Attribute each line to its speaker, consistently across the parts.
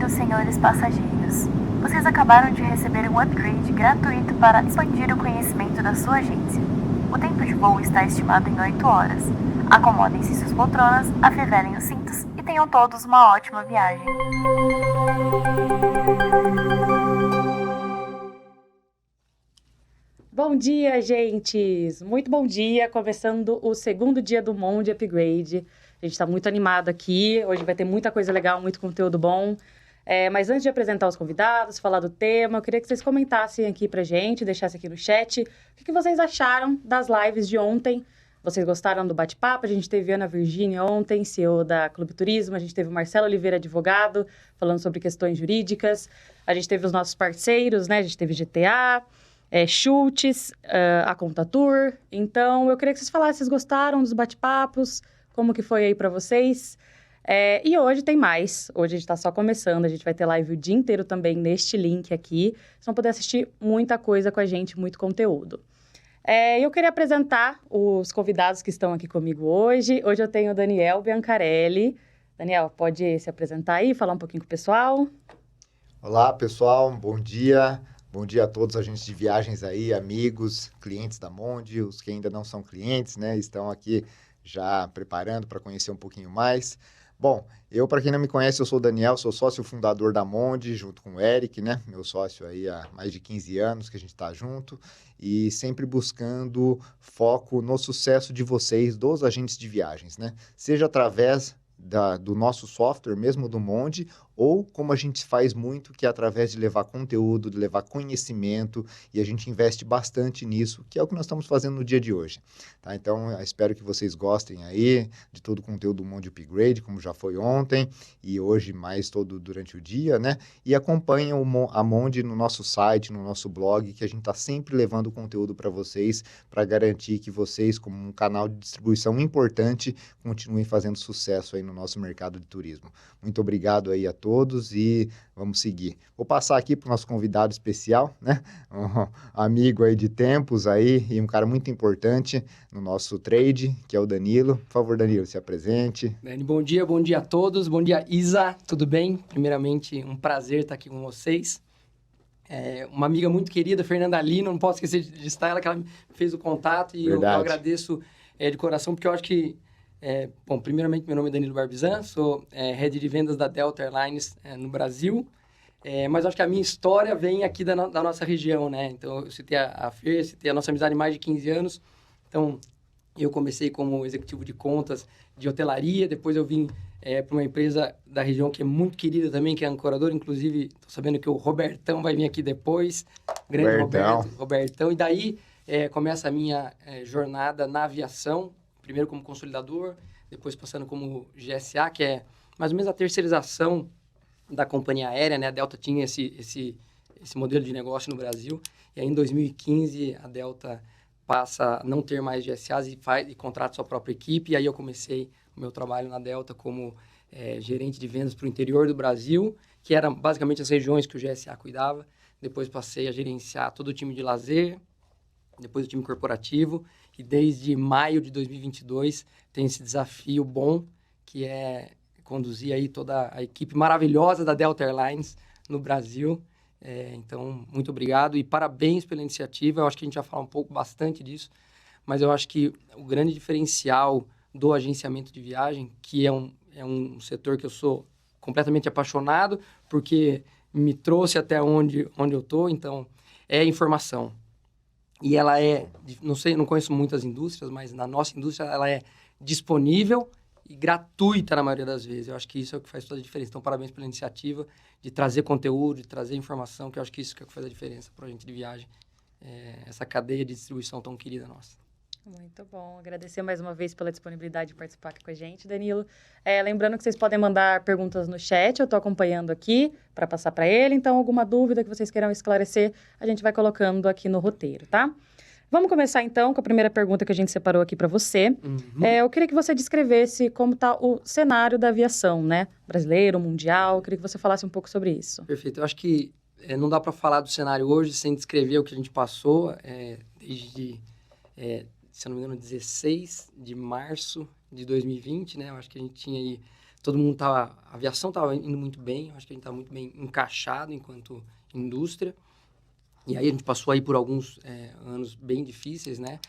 Speaker 1: Bem-vindos, senhores passageiros. Vocês acabaram de receber um upgrade gratuito para expandir o conhecimento da sua agência. O tempo de voo está estimado em 8 horas. Acomodem-se em suas poltronas, afivelem os cintos e tenham todos uma ótima viagem.
Speaker 2: Bom dia, gentes! Muito bom dia, começando o segundo dia do Monde Upgrade. A gente está muito animado aqui, hoje vai ter muita coisa legal, muito conteúdo bom. Mas antes de apresentar os convidados, falar do tema, eu queria que vocês comentassem aqui pra gente, deixassem aqui no chat, o que vocês acharam das lives de ontem. Vocês gostaram do bate-papo? A gente teve Ana Virgínia ontem, CEO da Clube Turismo, a gente teve o Marcelo Oliveira, advogado, falando sobre questões jurídicas, a gente teve os nossos parceiros, né? A gente teve GTA... Schultz, a Conta Tour. Então, eu queria que vocês falassem, vocês gostaram dos bate-papos? Como que foi aí para vocês? E hoje tem mais. Hoje a gente está só começando. A gente vai ter live o dia inteiro também neste link aqui. Vocês vão poder assistir muita coisa com a gente, muito conteúdo. Eu queria apresentar os convidados que estão aqui comigo hoje. Hoje eu tenho o Daniel Biancarelli. Daniel, pode se apresentar aí, falar um pouquinho com o pessoal?
Speaker 3: Olá, pessoal. Bom dia. Bom dia a todos os agentes de viagens aí, amigos, clientes da Monde, os que ainda não são clientes, né? Estão aqui já preparando para conhecer um pouquinho mais. Bom, para quem não me conhece, eu sou o Daniel, sou sócio fundador da Monde, junto com o Eric, né? Meu sócio aí há mais de 15 anos que a gente está junto e sempre buscando foco no sucesso de vocês, dos agentes de viagens, né? Seja através do nosso software, mesmo do Monde, ou como a gente faz muito, que é através de levar conteúdo, de levar conhecimento, e a gente investe bastante nisso, que é o que nós estamos fazendo no dia de hoje. Tá? Então, eu espero que vocês gostem aí de todo o conteúdo do Monde Upgrade, como já foi ontem, e hoje mais todo durante o dia, né? E acompanhem a Monde no nosso site, no nosso blog, que a gente está sempre levando conteúdo para vocês, para garantir que vocês, como um canal de distribuição importante, continuem fazendo sucesso aí no nosso mercado de turismo. Muito obrigado aí a todos e vamos seguir. Vou passar aqui para o nosso convidado especial, né? Um amigo aí de tempos aí e um cara muito importante no nosso trade, que é o Danilo. Por favor, Danilo, se apresente.
Speaker 4: Dani, bom dia a todos. Bom dia, Isa, tudo bem? Primeiramente, um prazer estar aqui com vocês. Uma amiga muito querida, Fernanda Lino, não posso esquecer de estar ela, que ela fez o contato e eu agradeço de coração, porque eu acho que primeiramente, meu nome é Danilo Barbizan, sou head de vendas da Delta Airlines no Brasil, mas acho que a minha história vem aqui da nossa região, né? Então, eu citei a Fer, citei a nossa amizade há mais de 15 anos. Então, eu comecei como executivo de contas de hotelaria, depois eu vim para uma empresa da região que é muito querida também, que é a Ancorador. Inclusive, estou sabendo que o Robertão vai vir aqui depois, grande Robertão. E daí começa a minha jornada na aviação, primeiro como consolidador, depois passando como GSA, que é mais ou menos a terceirização da companhia aérea, né? A Delta tinha esse modelo de negócio no Brasil, e aí em 2015 a Delta passa a não ter mais GSAs e contrata sua própria equipe, e aí eu comecei o meu trabalho na Delta como gerente de vendas para o interior do Brasil, que eram basicamente as regiões que o GSA cuidava. Depois passei a gerenciar todo o time de lazer, depois o time corporativo, e desde maio de 2022 tem esse desafio bom, que é conduzir aí toda a equipe maravilhosa da Delta Airlines no Brasil. Então, muito obrigado e parabéns pela iniciativa. Eu acho que a gente vai falar bastante disso, mas eu acho que o grande diferencial do agenciamento de viagem, que é um setor que eu sou completamente apaixonado, porque me trouxe até onde eu estou, então, é informação. E ela não conheço muitas indústrias, mas na nossa indústria ela é disponível e gratuita na maioria das vezes. Eu acho que isso é o que faz toda a diferença. Então, parabéns pela iniciativa de trazer conteúdo, de trazer informação, que eu acho que isso é o que faz a diferença para a gente de viagem. Essa cadeia de distribuição tão querida nossa.
Speaker 2: Muito bom. Agradecer mais uma vez pela disponibilidade de participar aqui com a gente, Danilo. Lembrando que vocês podem mandar perguntas no chat, eu estou acompanhando aqui para passar para ele, então alguma dúvida que vocês queiram esclarecer, a gente vai colocando aqui no roteiro, tá? Vamos começar então com a primeira pergunta que a gente separou aqui para você. Eu queria que você descrevesse como está o cenário da aviação, né? Brasileiro, mundial, eu queria que você falasse um pouco sobre isso.
Speaker 4: Perfeito. Eu acho que não dá para falar do cenário hoje sem descrever o que a gente passou desde... se eu não me engano, 16 de março de 2020, né? Eu acho que a gente tinha aí A aviação estava indo muito bem, acho que a gente estava muito bem encaixado enquanto indústria. E aí a gente passou aí por alguns anos bem difíceis, né?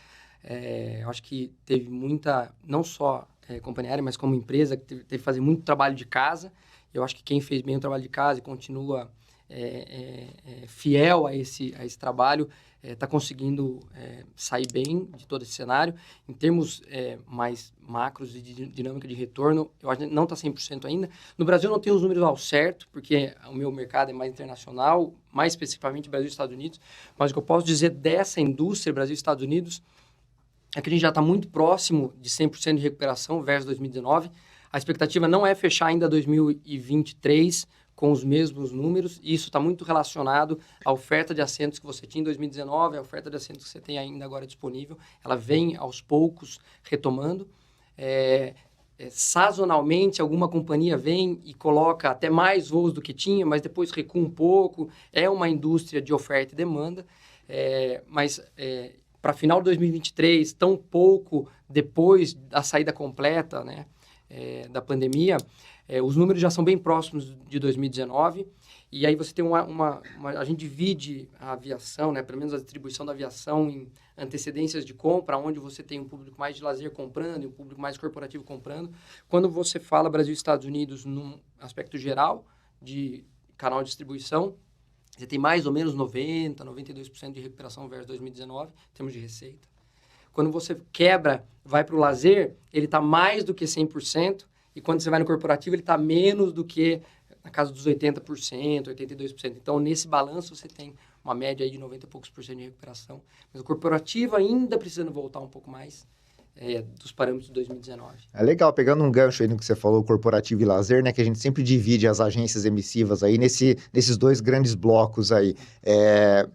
Speaker 4: Eu acho que teve muita, não só companhia aérea, mas como empresa, que teve que fazer muito trabalho de casa. Eu acho que quem fez bem o trabalho de casa e continua fiel a esse trabalho, está conseguindo sair bem de todo esse cenário. Em termos mais macros e de dinâmica de retorno, eu acho que não está 100% ainda. No Brasil, eu não tenho os números ao certo, porque o meu mercado é mais internacional, mais especificamente Brasil e Estados Unidos. Mas o que eu posso dizer dessa indústria, Brasil e Estados Unidos, é que a gente já está muito próximo de 100% de recuperação versus 2019. A expectativa não é fechar ainda 2023 com os mesmos números, e isso está muito relacionado à oferta de assentos que você tinha em 2019, a oferta de assentos que você tem ainda agora disponível. Ela vem aos poucos retomando. Sazonalmente, alguma companhia vem e coloca até mais voos do que tinha, mas depois recua um pouco. É uma indústria de oferta e demanda, mas para final de 2023, tão pouco depois da saída completa, né, da pandemia, os números já são bem próximos de 2019, e aí você tem a gente divide a aviação, né, pelo menos a distribuição da aviação em antecedências de compra, onde você tem um público mais de lazer comprando e um público mais corporativo comprando. Quando você fala Brasil e Estados Unidos num aspecto geral de canal de distribuição, você tem mais ou menos 90%, 92% de recuperação versus 2019, em termos de receita. Quando você quebra, vai para o lazer, ele está mais do que 100%, e quando você vai no corporativo, ele está menos do que na casa dos 80%, 82%. Então, nesse balanço, você tem uma média aí de 90 e poucos % de recuperação. Mas o corporativo ainda precisando voltar um pouco mais dos parâmetros de 2019.
Speaker 3: É legal, pegando um gancho aí no que você falou, corporativo e lazer, né, que a gente sempre divide as agências emissivas aí nesses dois grandes blocos aí.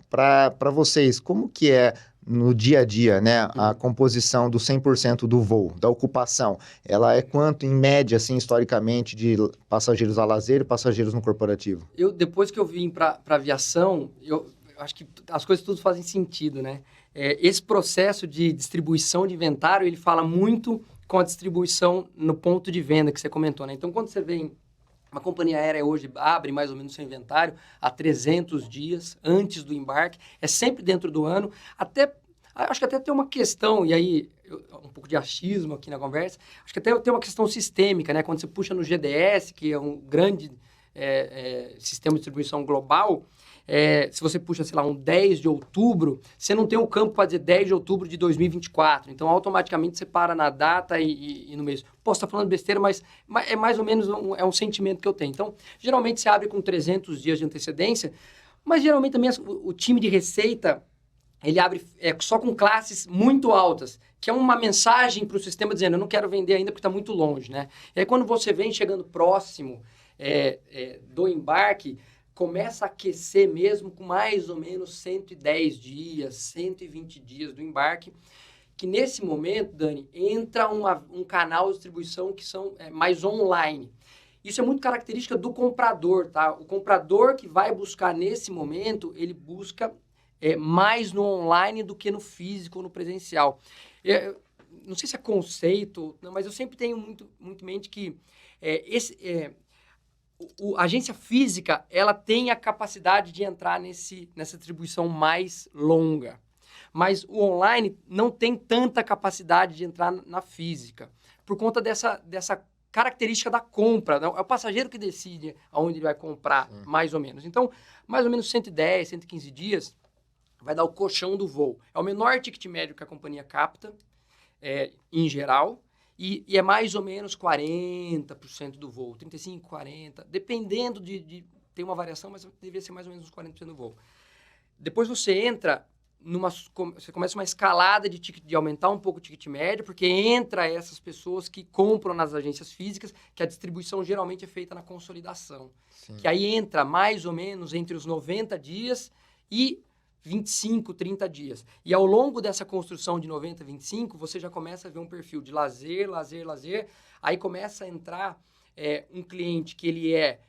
Speaker 3: Para vocês, como que é no dia a dia, né, a composição do 100% do voo, da ocupação? Ela é quanto, em média, assim, historicamente, de passageiros a lazer e passageiros no corporativo?
Speaker 4: Depois que eu vim para aviação, eu acho que as coisas tudo fazem sentido, né? Esse processo de distribuição de inventário, ele fala muito com a distribuição no ponto de venda que você comentou, né? Então, quando você vem, uma companhia aérea hoje abre mais ou menos seu inventário há 300 dias antes do embarque, é sempre dentro do ano, acho que até tem uma questão, e aí um pouco de achismo aqui na conversa, acho que até tem uma questão sistêmica, né? Quando você puxa no GDS, que é um grande sistema de distribuição global, se você puxa, sei lá, um 10 de outubro, você não tem um campo para dizer 10 de outubro de 2024. Então, automaticamente, você para na data e no mês. Posso estar falando besteira, mas é mais ou menos um sentimento que eu tenho. Então, geralmente, você abre com 300 dias de antecedência, mas, geralmente, também o time de receita, ele abre só com classes muito altas, que é uma mensagem para o sistema dizendo, eu não quero vender ainda porque está muito longe, né? E aí, quando você vem chegando próximo do embarque, começa a aquecer mesmo com mais ou menos 110 dias, 120 dias do embarque, que nesse momento, Dani, entra um canal de distribuição que são mais online. Isso é muito característica do comprador, tá? O comprador que vai buscar nesse momento, ele busca mais no online do que no físico ou no presencial. Não sei se é conceito, não, mas eu sempre tenho muito em mente que a agência física, ela tem a capacidade de entrar nessa distribuição mais longa. Mas o online não tem tanta capacidade de entrar na física, por conta dessa característica da compra. Né? É o passageiro que decide aonde ele vai comprar, mais ou menos. Então, mais ou menos 110, 115 dias vai dar o colchão do voo. É o menor ticket médio que a companhia capta, em geral, e é mais ou menos 40% do voo, 35%, 40%, dependendo tem uma variação, mas deveria ser mais ou menos uns 40% do voo. Depois você entra você começa uma escalada de aumentar um pouco o ticket médio, porque entra essas pessoas que compram nas agências físicas, que a distribuição geralmente é feita na consolidação. Sim. Que aí entra mais ou menos entre os 90 dias e 25, 30 dias. E ao longo dessa construção de 90, 25, você já começa a ver um perfil de lazer, lazer, lazer. Aí começa a entrar um cliente que ele é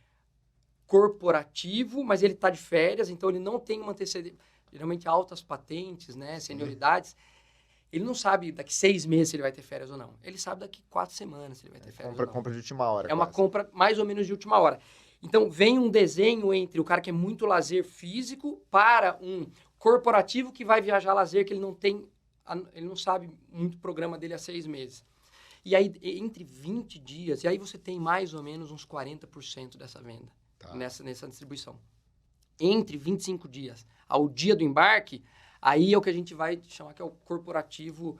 Speaker 4: corporativo, mas ele está de férias, então ele não tem uma antecedência, geralmente altas patentes, né, senioridades. Ele não sabe daqui 6 meses se ele vai ter férias ou não. Ele sabe daqui 4 semanas se ele vai ter férias ou não.
Speaker 3: Compra de última hora.
Speaker 4: É uma
Speaker 3: quase.
Speaker 4: compra mais ou menos de última hora. Então, vem um desenho entre o cara que é muito lazer físico para um corporativo que vai viajar lazer, que ele não sabe muito o programa dele há 6 meses. E aí, entre 20 dias, e aí você tem mais ou menos uns 40% dessa venda, nessa distribuição. Entre 25 dias ao dia do embarque, aí é o que a gente vai chamar que é o corporativo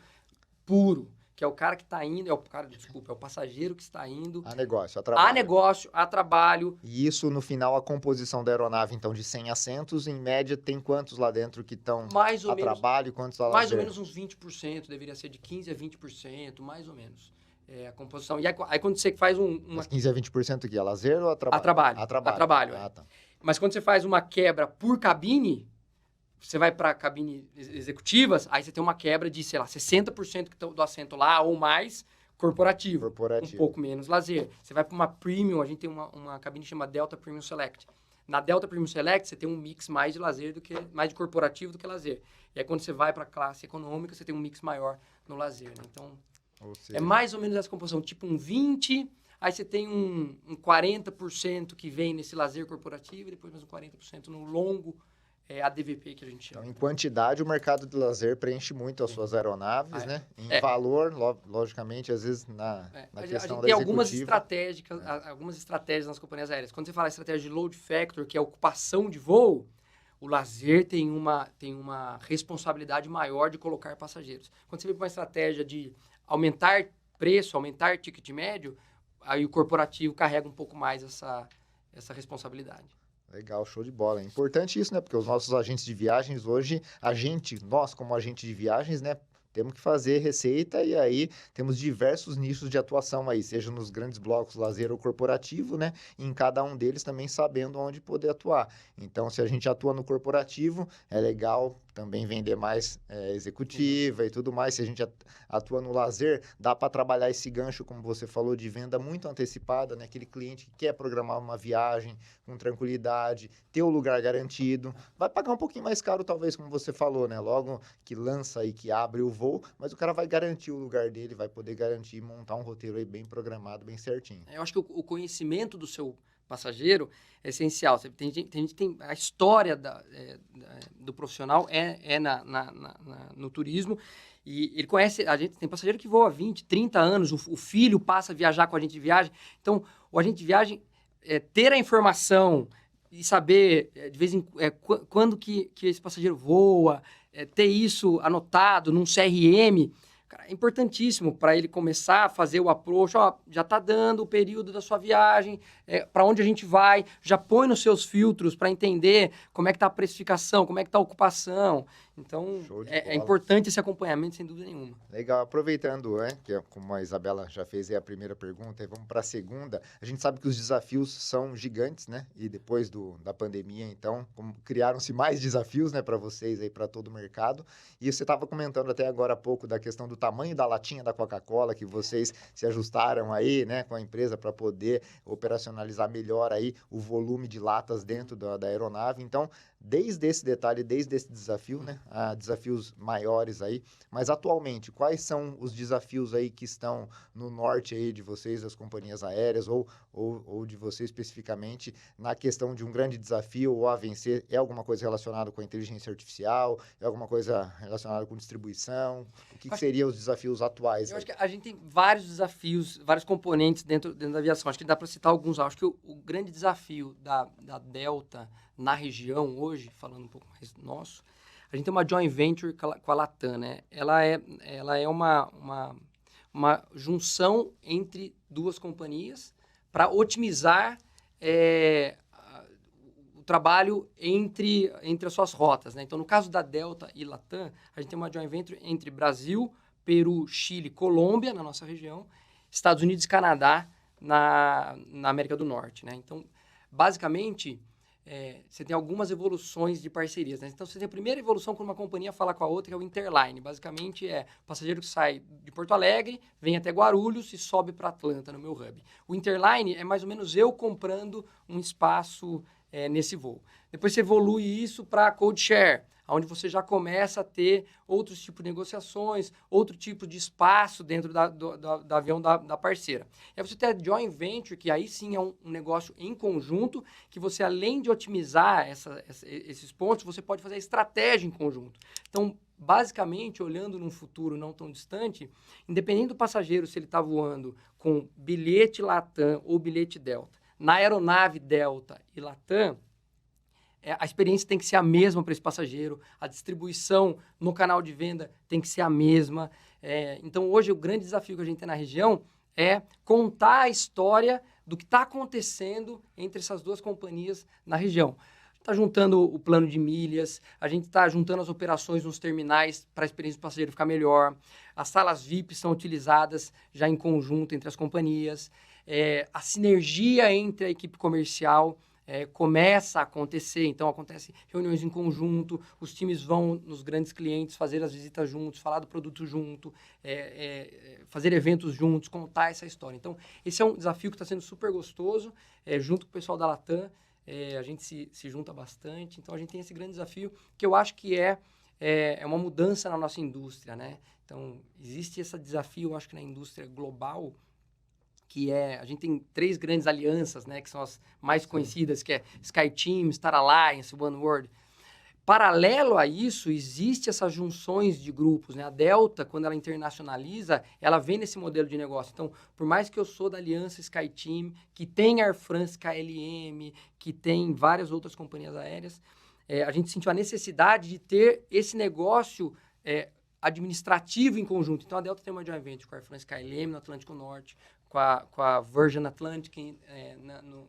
Speaker 4: puro, que é o cara que está indo, é o passageiro que está indo...
Speaker 3: A negócio, a trabalho.
Speaker 4: A negócio, a trabalho.
Speaker 3: E isso, no final, a composição da aeronave, então, de 100 assentos, em média, tem quantos lá dentro que estão a trabalho e quantos a lazer?
Speaker 4: Mais ou menos uns 20%, deveria ser de 15% a 20%, mais ou menos. É a composição. E aí quando você faz
Speaker 3: Mas 15% a 20% aqui, a lazer ou a trabalho?
Speaker 4: A trabalho.
Speaker 3: Tá.
Speaker 4: Mas quando você faz uma quebra por cabine, você vai para cabine executivas, aí você tem uma quebra de, sei lá, 60% do assento lá ou mais corporativo. Um pouco menos lazer. Você vai para uma Premium, a gente tem uma cabine que chama Delta Premium Select. Na Delta Premium Select, você tem um mix mais de lazer mais de corporativo do que lazer. E aí quando você vai para a classe econômica, você tem um mix maior no lazer, né? Então, é mais ou menos essa composição, tipo um 20%, aí você tem um 40% que vem nesse lazer corporativo e depois mais um 40% no longo ADVP que a gente chama.
Speaker 3: Então, em quantidade, o mercado de lazer preenche muito as suas aeronaves, né? Em valor, logicamente, às vezes na questão da
Speaker 4: tem algumas estratégias nas companhias aéreas. Quando você fala estratégia de load factor, que é a ocupação de voo, o lazer tem uma responsabilidade maior de colocar passageiros. Quando você vem para uma estratégia de aumentar preço, aumentar ticket médio, aí o corporativo carrega um pouco mais essa responsabilidade.
Speaker 3: Legal, show de bola. É importante isso, né? Porque os nossos agentes de viagens hoje, nós como agente de viagens, né? Temos que fazer receita e aí temos diversos nichos de atuação aí, seja nos grandes blocos lazer ou corporativo, né? E em cada um deles também sabendo onde poder atuar. Então, se a gente atua no corporativo, é legal também vender mais executiva e tudo mais. Se a gente atua no lazer, dá para trabalhar esse gancho, como você falou, de venda muito antecipada, né? Aquele cliente que quer programar uma viagem com tranquilidade, ter o lugar garantido. Vai pagar um pouquinho mais caro, talvez, como você falou, né? Logo que lança e que abre o voo, mas o cara vai garantir o lugar dele, vai poder garantir e montar um roteiro aí bem programado, bem certinho.
Speaker 4: Eu acho que o conhecimento do seu passageiro é essencial. Tem a história do profissional no turismo e ele conhece, a gente tem passageiro que voa 20, 30 anos, o filho passa a viajar com a gente de viagem. Então, o agente de viagem ter a informação e saber de vez em quando que esse passageiro voa, ter isso anotado num CRM, cara, é importantíssimo para ele começar a fazer o approach. Já está dando o período da sua viagem, para onde a gente vai, já põe nos seus filtros para entender como é que está a precificação, como é que está a ocupação. Então, é importante esse acompanhamento, sem dúvida nenhuma.
Speaker 3: Legal. Aproveitando, que como a Isabela já fez aí a primeira pergunta, vamos para a segunda. A gente sabe que os desafios são gigantes, né? E depois da pandemia, então, criaram-se mais desafios, né, para vocês aí, para todo o mercado. E você estava comentando até agora há pouco da questão do tamanho da latinha da Coca-Cola, que vocês se ajustaram aí, né, com a empresa para poder operacionalizar melhor aí o volume de latas dentro da aeronave. Então, desde esse detalhe, desde esse desafio, né, há desafios maiores aí, mas atualmente, quais são os desafios aí que estão no norte aí de vocês, das companhias aéreas, ou de você especificamente, na questão de um grande desafio ou a vencer? É alguma coisa relacionada com a inteligência artificial? É alguma coisa relacionada com distribuição? O que seriam os desafios atuais?
Speaker 4: Eu acho que a gente tem vários desafios, vários componentes dentro da aviação. Acho que dá para citar alguns. Acho que o grande desafio da Delta na região hoje, falando um pouco mais nosso, a gente tem uma joint venture com a Latam, né? Ela é uma junção entre duas companhias para otimizar o trabalho entre as suas rotas, né? Então, no caso da Delta e Latam, a gente tem uma joint venture entre Brasil, Peru, Chile, Colômbia, na nossa região, Estados Unidos e Canadá, na América do Norte, né? Então, basicamente, você tem algumas evoluções de parcerias, né? Então, você tem a primeira evolução quando uma companhia fala com a outra, que é o Interline. Basicamente, o passageiro que sai de Porto Alegre, vem até Guarulhos e sobe para Atlanta, no meu hub. O Interline é mais ou menos eu comprando um espaço nesse voo. Depois você evolui isso para Code Share, onde você já começa a ter outros tipos de negociações, outro tipo de espaço dentro do avião da parceira. E aí você tem a joint venture, que aí sim é um negócio em conjunto, que você, além de otimizar esses pontos, você pode fazer a estratégia em conjunto. Então, basicamente, olhando num futuro não tão distante, independente do passageiro se ele está voando com bilhete Latam ou bilhete Delta, na aeronave Delta e Latam, a experiência tem que ser a mesma para esse passageiro, a distribuição no canal de venda tem que ser a mesma. Então, hoje, o grande desafio que a gente tem na região é contar a história do que está acontecendo entre essas duas companhias na região. Está juntando o plano de milhas, a gente está juntando as operações nos terminais para a experiência do passageiro ficar melhor, as salas VIP são utilizadas já em conjunto entre as companhias, a sinergia entre a equipe comercial começa a acontecer, então acontece reuniões em conjunto, os times vão nos grandes clientes fazer as visitas juntos, falar do produto junto, fazer eventos juntos, contar essa história. Então, esse é um desafio que está sendo super gostoso, junto com o pessoal da Latam. A gente se junta bastante, então a gente tem esse grande desafio que eu acho que é uma mudança na nossa indústria, né? Então, existe esse desafio, eu acho que na indústria global, que a gente tem 3 grandes alianças, né? Que são as mais conhecidas, que é SkyTeam, Star Alliance, OneWorld. Paralelo a isso, existe essas junções de grupos, né? A Delta, quando ela internacionaliza, ela vem nesse modelo de negócio. Então, por mais que eu sou da aliança SkyTeam, que tem Air France, KLM, que tem várias outras companhias aéreas, a gente sentiu a necessidade de ter esse negócio administrativo em conjunto. Então, a Delta tem uma joint venture com a Air France, KLM no Atlântico Norte, com a Virgin Atlantic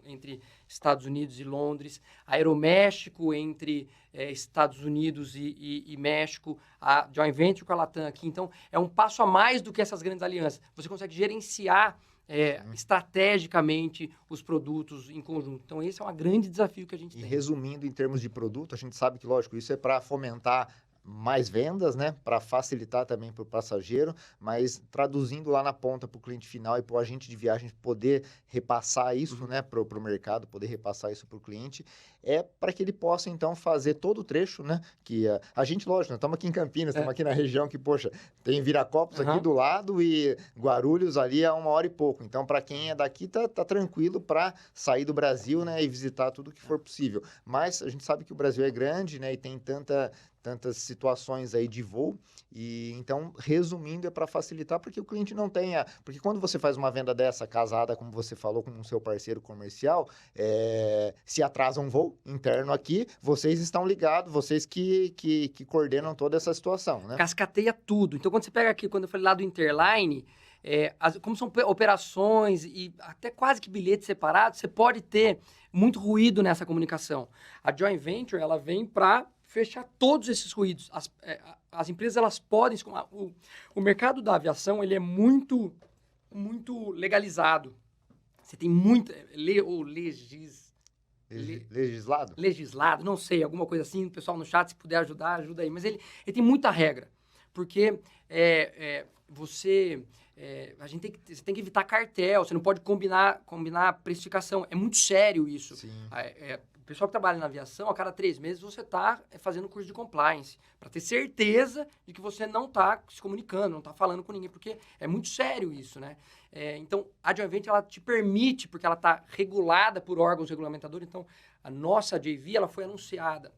Speaker 4: entre Estados Unidos e Londres, a Aeroméxico entre Estados Unidos e México, a joint venture com a Latam aqui. Então, é um passo a mais do que essas grandes alianças. Você consegue gerenciar estrategicamente os produtos em conjunto. Então, esse é um grande desafio que a gente tem.
Speaker 3: E resumindo, em termos de produto, a gente sabe que, lógico, isso é para fomentar mais vendas, né, para facilitar também para o passageiro, mas traduzindo lá na ponta para o cliente final e para o agente de viagens poder repassar isso, né, para o mercado, poder repassar isso para o cliente, para que ele possa, então, fazer todo o trecho, né, que a gente, lógico, nós estamos aqui em Campinas, estamos aqui na região que, poxa, tem Viracopos aqui do lado e Guarulhos ali a 1 hora e pouco, então, para quem é daqui, tá tranquilo para sair do Brasil, né, e visitar tudo que for possível, mas a gente sabe que o Brasil é grande, né, e tem tantas situações aí de voo, e então, resumindo, é para facilitar, porque o cliente não tenha... Porque quando você faz uma venda dessa, casada, como você falou, com o seu parceiro comercial, se atrasa um voo interno aqui, vocês estão ligados, vocês que coordenam toda essa situação, né?
Speaker 4: Cascateia tudo. Então, quando você pega aqui, quando eu falei lá do Interline, como são operações e até quase que bilhetes separados, você pode ter muito ruído nessa comunicação. A joint venture, ela vem para fechar todos esses ruídos. As empresas, elas podem... O mercado da aviação, ele é muito, muito legalizado. Você tem muita...
Speaker 3: Legislado?
Speaker 4: Legislado, não sei, alguma coisa assim. O pessoal no chat, se puder ajudar, ajuda aí. Mas ele tem muita regra. Porque você tem que evitar cartel, você não pode combinar precificação. É muito sério isso.
Speaker 3: Sim.
Speaker 4: O pessoal que trabalha na aviação, a cada 3 meses você está fazendo curso de compliance, para ter certeza de que você não está se comunicando, não está falando com ninguém, porque é muito sério isso, né? Então, a joint venture, ela te permite, porque ela está regulada por órgãos regulamentadores, então, a nossa JV, ela foi anunciada.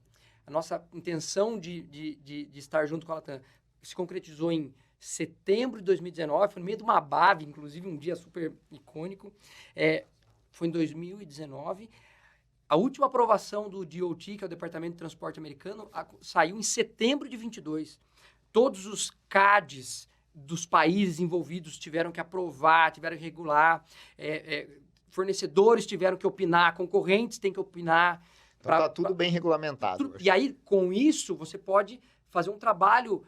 Speaker 4: A nossa intenção de estar junto com a Latam se concretizou em setembro de 2019, foi no meio de uma BAV, inclusive um dia super icônico, foi em 2019. A última aprovação do DOT, que é o Departamento de Transporte Americano, saiu em setembro de 22. Todos os CADs dos países envolvidos tiveram que aprovar, tiveram que regular, fornecedores tiveram que opinar, concorrentes têm que opinar.
Speaker 3: Então está tudo bem regulamentado.
Speaker 4: E aí, com isso, você pode fazer um trabalho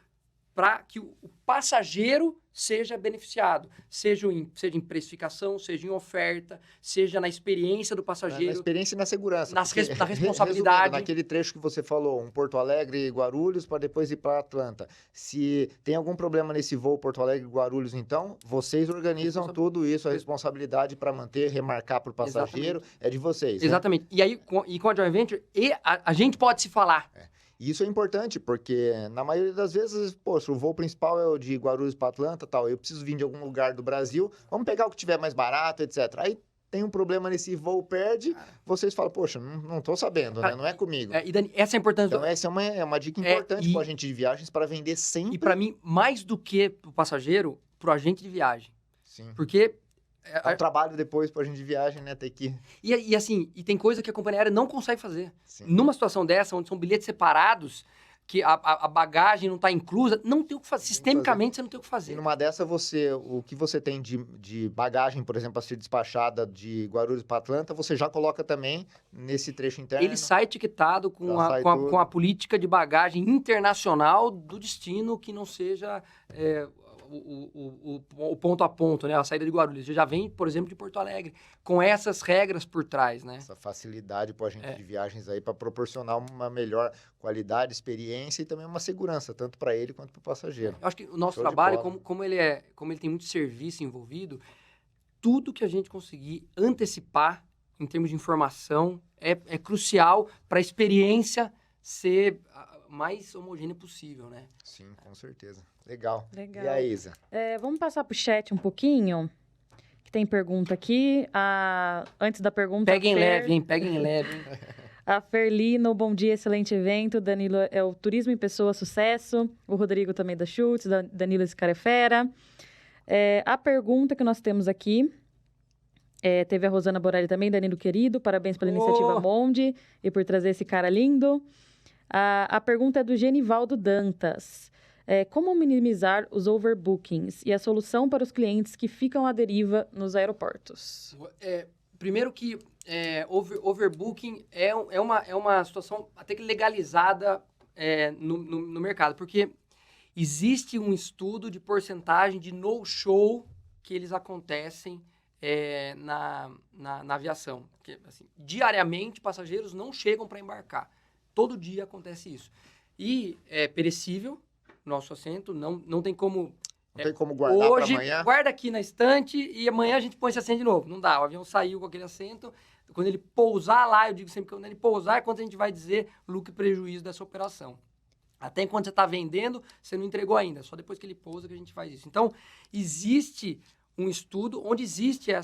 Speaker 4: para que o passageiro seja beneficiado, seja em precificação, seja em oferta, seja na experiência do passageiro.
Speaker 3: Na experiência e na segurança.
Speaker 4: Na responsabilidade.
Speaker 3: Naquele trecho que você falou, um Porto Alegre e Guarulhos, para depois ir para Atlanta. Se tem algum problema nesse voo Porto Alegre e Guarulhos, então, vocês organizam tudo isso, a responsabilidade para manter, remarcar para o passageiro, é de vocês.
Speaker 4: Exatamente. Né? E aí, com a joint venture, a gente pode se falar.
Speaker 3: E isso é importante, porque na maioria das vezes, poxa, o voo principal é o de Guarulhos para Atlanta, tal, eu preciso vir de algum lugar do Brasil, vamos pegar o que tiver mais barato, etc. Aí tem um problema nesse voo, perde, vocês falam, poxa, não tô sabendo, né? Não é comigo.
Speaker 4: E Dani, essa é a importância.
Speaker 3: Então, essa é uma dica importante para o agente de viagens para vender sempre.
Speaker 4: E para mim, mais do que pro passageiro, pro agente de viagem.
Speaker 3: Sim.
Speaker 4: Porque...
Speaker 3: É um trabalho depois para o agente de viagem, né? Ter que...
Speaker 4: E assim, tem coisa que a companhia aérea não consegue fazer.
Speaker 3: Sim.
Speaker 4: Numa situação dessa, onde são bilhetes separados, que a bagagem não está inclusa, não tem o que fazer. Sistemicamente, você não tem o que fazer.
Speaker 3: E numa dessa, o que você tem de bagagem, por exemplo, a ser despachada de Guarulhos para Atlanta, você já coloca também nesse trecho interno.
Speaker 4: Ele sai etiquetado com a política de bagagem internacional do destino que não seja o ponto a ponto, né? A saída de Guarulhos. Já vem, por exemplo, de Porto Alegre, com essas regras por trás, né?
Speaker 3: Essa facilidade para o agente de viagens aí para proporcionar uma melhor qualidade, experiência e também uma segurança, tanto para ele quanto para o passageiro.
Speaker 4: Eu acho que o nosso trabalho, como ele tem muito serviço envolvido, tudo que a gente conseguir antecipar em termos de informação é crucial para a experiência ser mais homogênea possível, né?
Speaker 3: Sim, com certeza. Legal.
Speaker 2: Legal.
Speaker 3: E aí, Isa?
Speaker 2: Vamos passar pro chat um pouquinho, que tem pergunta aqui. Antes da pergunta...
Speaker 4: Peguem leve, hein? Peguem leve.
Speaker 2: A Ferlino, bom dia, excelente evento. Danilo é o Turismo em Pessoa, sucesso. O Rodrigo também da Schultz, Danilo, esse cara é fera. A pergunta que nós temos aqui... teve a Rosana Borelli também, Danilo querido, parabéns pela iniciativa Monde e por trazer esse cara lindo. A pergunta é do Genivaldo Dantas. Como minimizar os overbookings e a solução para os clientes que ficam à deriva nos aeroportos?
Speaker 4: Primeiro que overbooking é uma situação até que legalizada no mercado, porque existe um estudo de porcentagem de no-show que eles acontecem na aviação. Porque, assim, diariamente, passageiros não chegam para embarcar. Todo dia acontece isso. E é perecível, nosso assento, não tem como...
Speaker 3: Não tem como guardar para amanhã?
Speaker 4: Hoje, guarda aqui na estante e amanhã a gente põe esse assento de novo. Não dá, o avião saiu com aquele assento. Quando ele pousar lá, eu digo sempre que quando ele pousar é quando a gente vai dizer lucro e prejuízo dessa operação. Até enquanto você está vendendo, você não entregou ainda. Só depois que ele pousa que a gente faz isso. Então, existe um estudo onde existe a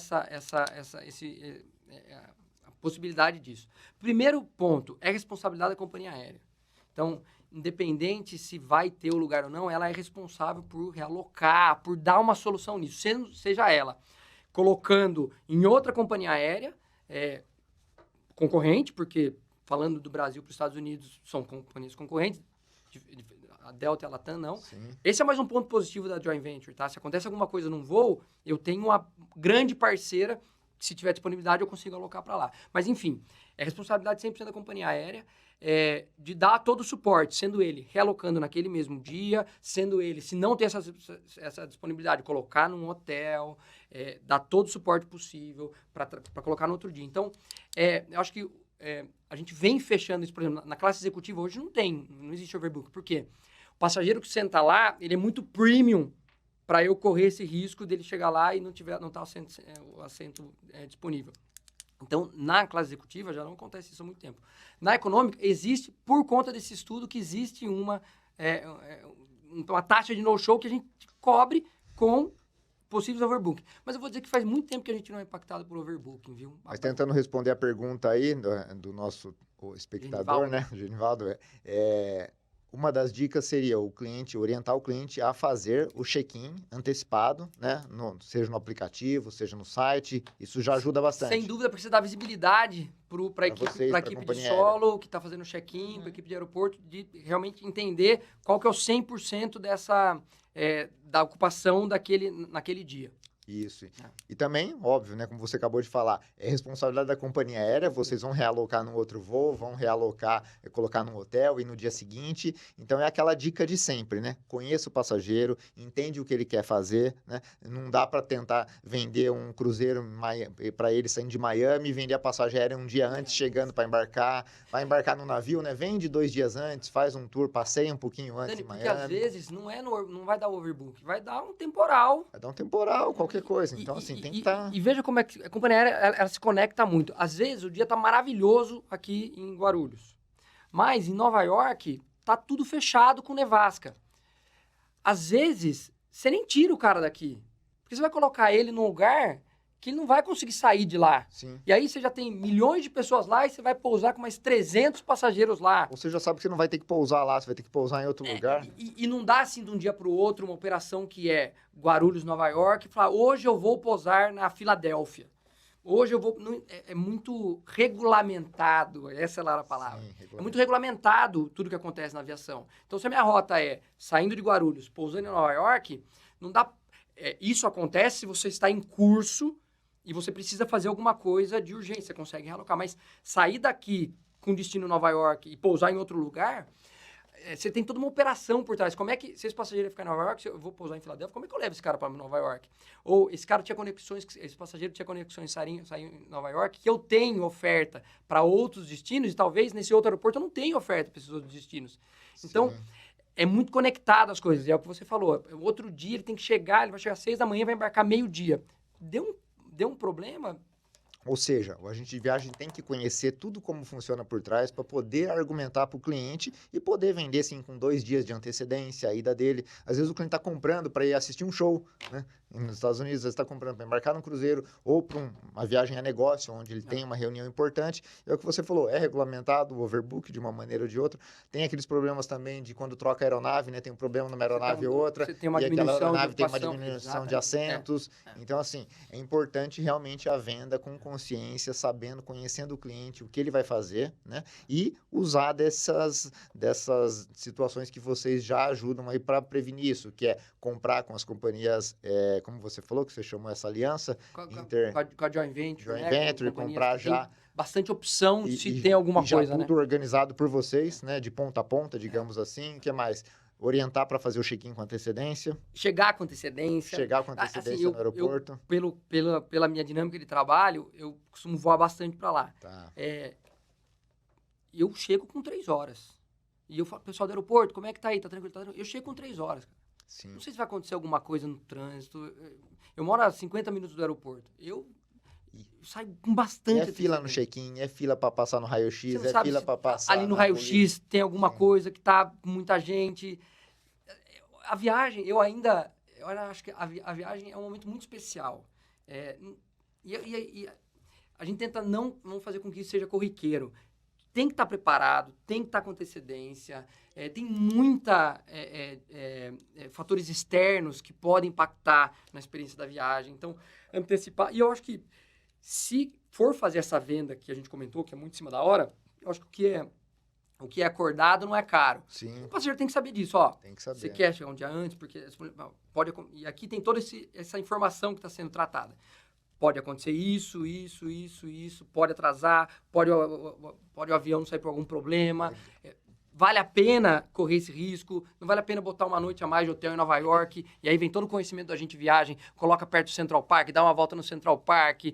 Speaker 4: possibilidade disso. Primeiro ponto é a responsabilidade da companhia aérea. Então, independente se vai ter o lugar ou não, ela é responsável por realocar, por dar uma solução nisso, seja ela colocando em outra companhia aérea concorrente, porque falando do Brasil para os Estados Unidos são companhias concorrentes, a Delta e a Latam não.
Speaker 3: Sim.
Speaker 4: Esse é mais um ponto positivo da joint venture, tá? Se acontece alguma coisa num voo, eu tenho uma grande parceira que, se tiver disponibilidade, eu consigo alocar para lá. Mas, enfim, é responsabilidade 100% da companhia aérea de dar todo o suporte, sendo ele realocando naquele mesmo dia, sendo ele, se não tem essa disponibilidade, colocar num hotel, dar todo o suporte possível para colocar no outro dia. Então, eu acho que a gente vem fechando isso, por exemplo, na classe executiva hoje não existe overbook. Por quê? O passageiro que senta lá, ele é muito premium para eu correr esse risco dele chegar lá e não estar o assento disponível. Então, na classe executiva já não acontece isso há muito tempo. Na econômica, existe, por conta desse estudo, que existe uma taxa de no-show que a gente cobre com possíveis overbooking. Mas eu vou dizer que faz muito tempo que a gente não é impactado por overbooking, viu?
Speaker 3: Mas tentando responder a pergunta aí do nosso espectador,
Speaker 4: Genivaldo.
Speaker 3: né, Genivaldo, uma das dicas seria orientar o cliente a fazer o check-in antecipado, né, seja no aplicativo, seja no site, isso já ajuda bastante.
Speaker 4: Sem dúvida, porque você dá visibilidade para a equipe de solo que está fazendo o check-in, para a equipe de aeroporto, de realmente entender qual que é o 100% da ocupação naquele dia.
Speaker 3: Isso. E também, óbvio, né, como você acabou de falar, é responsabilidade da companhia aérea, vocês vão realocar num outro voo, vão realocar, colocar num hotel e no dia seguinte. Então, é aquela dica de sempre, né? Conheça o passageiro, entende o que ele quer fazer, né? Não dá para tentar vender um cruzeiro para ele saindo de Miami e vender a passagem aérea um dia antes, chegando para embarcar. Vai embarcar no navio, né? Vende 2 dias antes, faz um tour, passeia um pouquinho antes em Miami.
Speaker 4: Porque às vezes não vai dar overbook, vai dar um temporal.
Speaker 3: Vai dar um temporal, qualquer coisa. Então, assim, tem que estar...
Speaker 4: E veja como é que a companhia aérea ela se conecta muito. Às vezes, o dia está maravilhoso aqui em Guarulhos. Mas em Nova York, tá tudo fechado com nevasca. Às vezes, você nem tira o cara daqui. Porque você vai colocar ele num lugar que ele não vai conseguir sair de lá.
Speaker 3: Sim.
Speaker 4: E aí você já tem milhões de pessoas lá e você vai pousar com mais 300 passageiros lá.
Speaker 3: Ou você já sabe que você não vai ter que pousar lá, você vai ter que pousar em outro lugar.
Speaker 4: E não dá assim de um dia para o outro uma operação que é Guarulhos, Nova York, e falar, hoje eu vou pousar na Filadélfia. Hoje eu vou... É muito regulamentado, essa era a palavra.
Speaker 3: Sim,
Speaker 4: É muito regulamentado tudo que acontece na aviação. Então, se a minha rota é saindo de Guarulhos, pousando em Nova York, não dá... isso acontece se você está em curso e você precisa fazer alguma coisa de urgência, você consegue realocar. Mas sair daqui com destino em Nova York e pousar em outro lugar, você tem toda uma operação por trás. Como é que, se esse passageiro ficar em Nova York, se eu vou pousar em Filadélfia, como é que eu levo esse cara para Nova York? Ou esse cara tinha conexões, esse passageiro tinha conexões sair em Nova York, que eu tenho oferta para outros destinos, e talvez nesse outro aeroporto eu não tenha oferta para esses outros destinos. Então, é muito conectado as coisas. E é o que você falou. Outro dia ele tem que chegar, ele vai chegar às 6 da manhã, vai embarcar meio-dia. Deu um problema...
Speaker 3: Ou seja, o agente de viagem tem que conhecer tudo como funciona por trás para poder argumentar para o cliente e poder vender, sim, com 2 dias de antecedência a ida dele. Às vezes o cliente está comprando para ir assistir um show, né? Nos Estados Unidos, ele está comprando para embarcar num cruzeiro ou para uma viagem a negócio, onde ele tem uma reunião importante. É o que você falou, é regulamentado o overbook de uma maneira ou de outra. Tem aqueles problemas também de quando troca a aeronave, né? Tem um problema numa aeronave ou outra,
Speaker 4: você tem uma
Speaker 3: e aquela aeronave tem uma
Speaker 4: ocupação,
Speaker 3: diminuição de assentos. Então, assim, é importante realmente a venda com consciência, sabendo, conhecendo o cliente, o que ele vai fazer, né? E usar dessas situações que vocês já ajudam aí para prevenir isso, que é comprar com as companhias, como você falou, que você chamou essa aliança,
Speaker 4: com a Joint Venture,
Speaker 3: Joint Venture, comprar já...
Speaker 4: Bastante opção se tem alguma coisa, né?
Speaker 3: tudo organizado por vocês, né? De ponta a ponta, digamos assim. O que mais? Orientar para fazer o check-in com antecedência.
Speaker 4: Chegar com antecedência.
Speaker 3: Chegar com antecedência no aeroporto.
Speaker 4: Pela minha dinâmica de trabalho, eu costumo voar bastante para lá.
Speaker 3: Tá.
Speaker 4: Eu chego com 3 horas. E eu falo, pessoal do aeroporto, como é que tá aí? Tá tranquilo? Tá tranquilo? Eu chego com 3 horas.
Speaker 3: Sim.
Speaker 4: Não sei se vai acontecer alguma coisa no trânsito. Eu moro a 50 minutos do aeroporto. Eu saio com bastante...
Speaker 3: É fila no check-in, é fila para passar no raio-x, é fila para passar...
Speaker 4: Ali no raio-x tem alguma coisa que tá com muita gente. A viagem, eu acho que a viagem é um momento muito especial. E a gente tenta não fazer com que isso seja corriqueiro. Tem que estar preparado, tem que estar com antecedência, tem muita fatores externos que podem impactar na experiência da viagem. Então, antecipar... E eu acho que se for fazer essa venda que a gente comentou, que é muito em cima da hora, eu acho que o que é acordado não é caro.
Speaker 3: Sim.
Speaker 4: O passageiro tem que saber disso, ó.
Speaker 3: Tem que saber.
Speaker 4: Você quer chegar um dia antes, porque pode... E aqui tem toda essa informação que está sendo tratada. Pode acontecer isso, pode atrasar, pode o avião não sair por algum problema. Vale a pena correr esse risco, não vale a pena botar uma noite a mais de hotel em Nova York, e aí vem todo o conhecimento da gente de viagem, coloca perto do Central Park, dá uma volta no Central Park,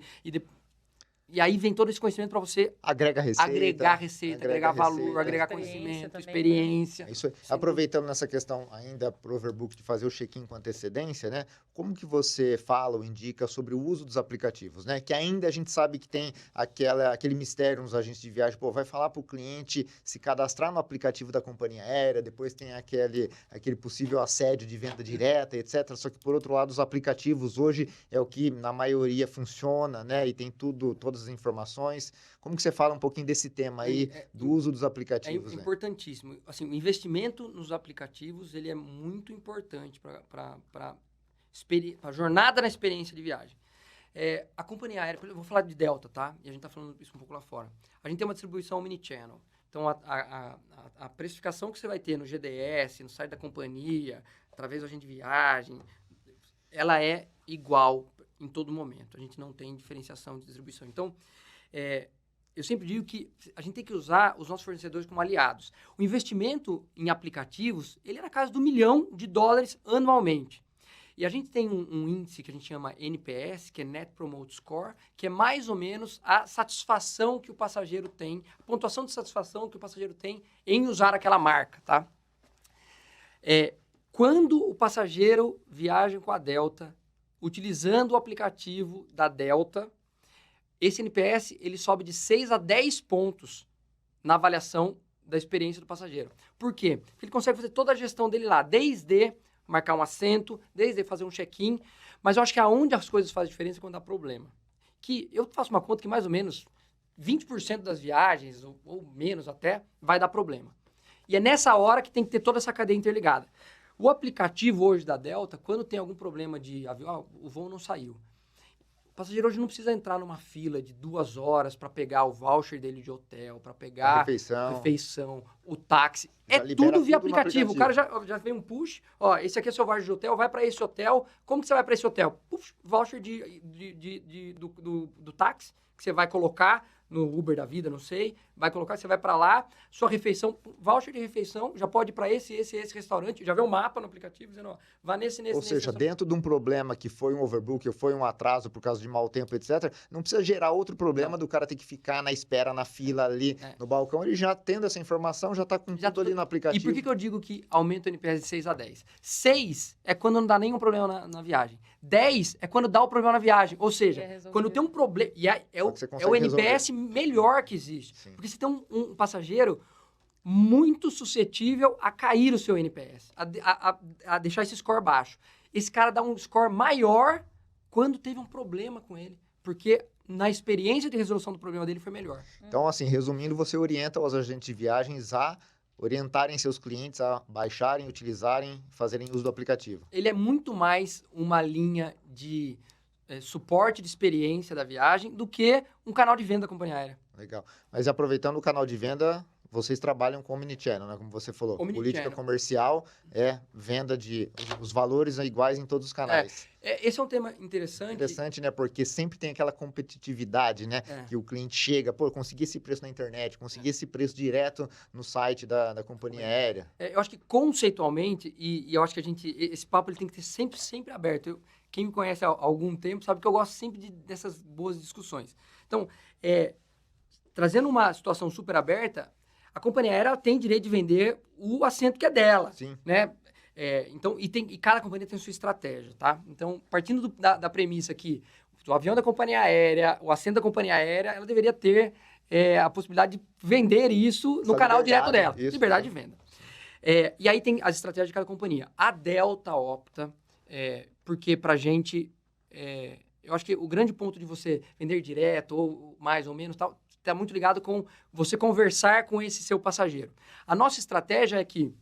Speaker 4: e aí vem todo esse conhecimento para você
Speaker 3: agregar receita,
Speaker 4: agregar valor, agregar conhecimento, experiência.
Speaker 3: Isso aí. Aproveitando nessa questão ainda pro overbook de fazer o check-in com antecedência, né? Como que você fala ou indica sobre o uso dos aplicativos, né? Que ainda a gente sabe que tem aquele mistério nos agentes de viagem, vai falar para o cliente se cadastrar no aplicativo da companhia aérea, depois tem aquele possível assédio de venda direta, etc. Só que, por outro lado, os aplicativos hoje é o que, na maioria, funciona, né? E tem todas as informações. Como que você fala um pouquinh desse tema aí, do uso dos aplicativos?
Speaker 4: É importantíssimo. Assim, o investimento nos aplicativos, ele é muito importante para a jornada na experiência de viagem. A companhia aérea, eu vou falar de Delta, tá? E a gente está falando isso um pouco lá fora. A gente tem uma distribuição omnichannel. Então, a precificação que você vai ter no GDS, no site da companhia, através do agente de viagem, ela é igual em todo momento. A gente não tem diferenciação de distribuição. Então, eu sempre digo que a gente tem que usar os nossos fornecedores como aliados. O investimento em aplicativos, ele é na casa do $1 milhão anualmente. E a gente tem um índice que a gente chama NPS, que é Net Promoter Score, que é mais ou menos a satisfação que o passageiro tem, a pontuação de satisfação que o passageiro tem em usar aquela marca, tá? Quando o passageiro viaja com a Delta, utilizando o aplicativo da Delta, esse NPS ele sobe de 6 a 10 pontos na avaliação da experiência do passageiro. Por quê? Porque ele consegue fazer toda a gestão dele lá, desde marcar um assento, desde fazer um check-in, mas eu acho que aonde as coisas fazem diferença é quando dá problema. Que eu faço uma conta que mais ou menos 20% das viagens, ou menos até, vai dar problema. E é nessa hora que tem que ter toda essa cadeia interligada. O aplicativo hoje da Delta, quando tem algum problema de avião, o voo não saiu. O passageiro hoje não precisa entrar numa fila de 2 horas para pegar o voucher dele de hotel, para pegar a refeição, o táxi.
Speaker 3: Já
Speaker 4: É tudo via
Speaker 3: tudo no
Speaker 4: aplicativo. O cara já vem um push, ó, esse aqui é seu voucher de hotel, vai para esse hotel. Como que você vai para esse hotel? Puxa, voucher do táxi, que você vai colocar no Uber da vida, não sei, vai colocar, você vai para lá, sua refeição, voucher de refeição, já pode ir para esse restaurante, já vê um mapa no aplicativo dizendo, ó, vá nesse.
Speaker 3: Ou seja, dentro de um problema que foi um overbook, ou foi um atraso por causa de mau tempo, etc., não precisa gerar outro problema do cara ter que ficar na espera, na fila ali, no balcão, ele já tendo essa informação, já está com tudo ali no aplicativo.
Speaker 4: E por que eu digo que aumenta o NPS de 6 a 10? 6 é quando não dá nenhum problema na viagem. 10 é quando dá o problema na viagem. Ou seja, quando tem um problema... E é o NPS melhor que existe. Sim. Porque você tem um passageiro muito suscetível a cair o seu NPS, a deixar esse score baixo. Esse cara dá um score maior quando teve um problema com ele. Porque na experiência de resolução do problema dele foi melhor.
Speaker 3: Então, assim, resumindo, você orienta os agentes de viagens a orientarem seus clientes a baixarem, utilizarem, fazerem uso do aplicativo.
Speaker 4: Ele é muito mais uma linha de suporte de experiência da viagem do que um canal de venda da companhia aérea.
Speaker 3: Legal. Mas aproveitando o canal de venda, vocês trabalham com omnichannel, né? Como você falou. Política comercial é venda de... Os valores iguais em todos os canais.
Speaker 4: Esse é um tema interessante.
Speaker 3: Interessante, né? Porque sempre tem aquela competitividade, né? Que o cliente chega, pô, consegui esse preço na internet, consegui esse preço direto no site da companhia aérea.
Speaker 4: Eu acho que conceitualmente, e eu acho que esse papo ele tem que ter sempre aberto. Quem me conhece há algum tempo sabe que eu gosto sempre dessas boas discussões. Então, trazendo uma situação super aberta, a companhia aérea tem direito de vender o assento que é dela.
Speaker 3: Sim.
Speaker 4: Né? Então, e cada companhia tem sua estratégia, tá? Então, partindo da premissa que o avião da companhia aérea, o assento da companhia aérea, ela deveria ter a possibilidade de vender isso no canal direto dela.
Speaker 3: Isso,
Speaker 4: liberdade de venda. E aí tem as estratégias de cada companhia. A Delta opta, porque pra gente, eu acho que o grande ponto de você vender direto, ou mais ou menos, tal, está muito ligado com você conversar com esse seu passageiro. A nossa estratégia é que,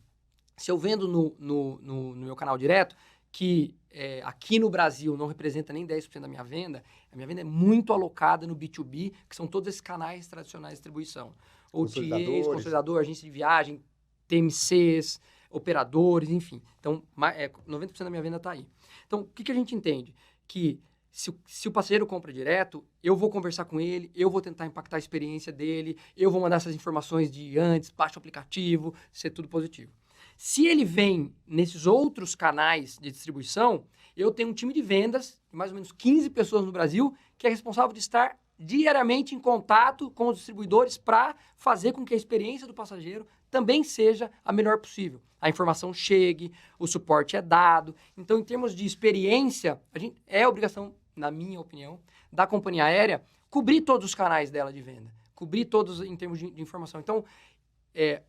Speaker 4: se eu vendo no meu canal direto, que aqui no Brasil não representa nem 10% da minha venda, a minha venda é muito alocada no B2B, que são todos esses canais tradicionais de distribuição. OTAs, consolidador, agência de viagem, TMCs, operadores, enfim. Então, 90% da minha venda está aí. Então, o que a gente entende? Que se o parceiro compra direto, eu vou conversar com ele, eu vou tentar impactar a experiência dele, eu vou mandar essas informações de antes, baixa o aplicativo, ser tudo positivo. Se ele vem nesses outros canais de distribuição, eu tenho um time de vendas, de mais ou menos 15 pessoas no Brasil, que é responsável de estar diariamente em contato com os distribuidores para fazer com que a experiência do passageiro também seja a melhor possível. A informação chegue, o suporte é dado. Então, em termos de experiência, é obrigação, na minha opinião, da companhia aérea cobrir todos os canais dela de venda. Cobrir todos em termos de informação. Então,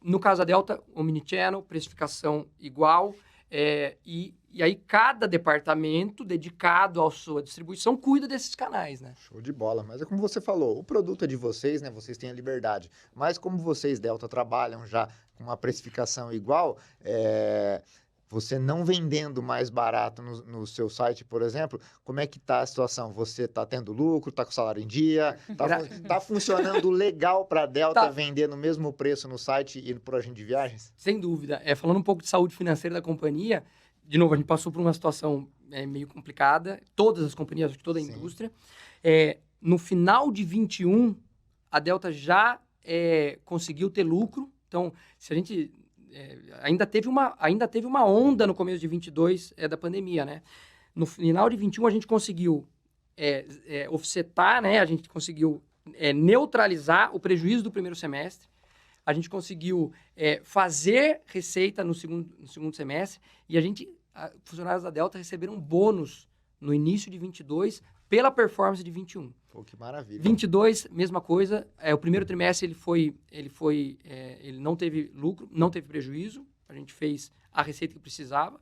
Speaker 4: no caso da Delta, omnichannel, precificação igual, e aí cada departamento dedicado à sua distribuição cuida desses canais, né?
Speaker 3: Show de bola. Mas é como você falou, o produto é de vocês, né? Vocês têm a liberdade. Mas como vocês, Delta, trabalham já com uma precificação igual, você não vendendo mais barato no seu site, por exemplo, como é que está a situação? Você está tendo lucro, está com salário em dia, está funcionando legal para a Delta vender no mesmo preço no site e para o agente de viagens?
Speaker 4: Sem dúvida. Falando um pouco de saúde financeira da companhia, de novo, a gente passou por uma situação meio complicada, todas as companhias, toda a indústria. No final de 21, a Delta já conseguiu ter lucro. Então, se a gente... ainda teve uma onda no começo de 22 da pandemia, né? No final de 21, a gente conseguiu offsetar, né? A gente conseguiu neutralizar o prejuízo do primeiro semestre. A gente conseguiu fazer receita no segundo semestre e funcionários da Delta receberam um bônus no início de 22 pela performance de 21.
Speaker 3: Pô, que maravilha.
Speaker 4: 22, mesma coisa. O primeiro trimestre ele não teve lucro, não teve prejuízo. A gente fez a receita que precisava,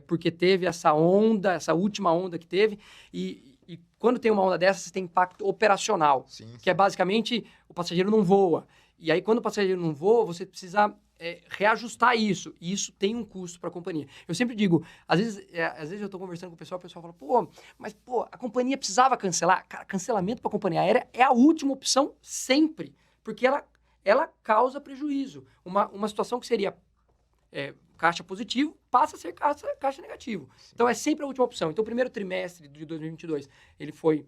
Speaker 4: porque teve essa última onda que teve. E quando tem uma onda dessa, você tem impacto operacional,
Speaker 3: Sim,
Speaker 4: que é basicamente o passageiro não voa. E aí, quando o passageiro não voa, você precisa reajustar isso. E isso tem um custo para a companhia. Eu sempre digo, às vezes eu estou conversando com o pessoal fala, mas a companhia precisava cancelar. Cara, cancelamento para a companhia aérea é a última opção sempre, porque ela causa prejuízo. Uma situação que seria caixa positivo passa a ser caixa negativo. Sim. Então, é sempre a última opção. Então, o primeiro trimestre de 2022, ele foi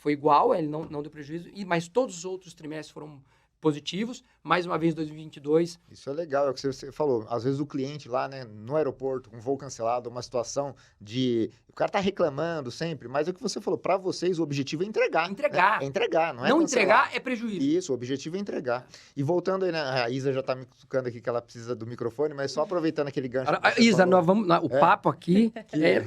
Speaker 4: igual, ele não deu prejuízo, mas todos os outros trimestres foram positivos, mais uma vez 2022.
Speaker 3: Isso é legal, é o que você falou. Às vezes o cliente lá, né, no aeroporto, com um voo cancelado, uma situação de... O cara tá reclamando sempre, mas é o que você falou, para vocês o objetivo é entregar.
Speaker 4: Entregar.
Speaker 3: É entregar, não é
Speaker 4: Não
Speaker 3: cancelar.
Speaker 4: entregar é prejuízo.
Speaker 3: Isso, o objetivo é entregar. E voltando aí, né, a Isa já tá me cutucando aqui que ela precisa do microfone, mas só aproveitando aquele gancho que você
Speaker 4: Isa,
Speaker 3: falou,
Speaker 4: o papo aqui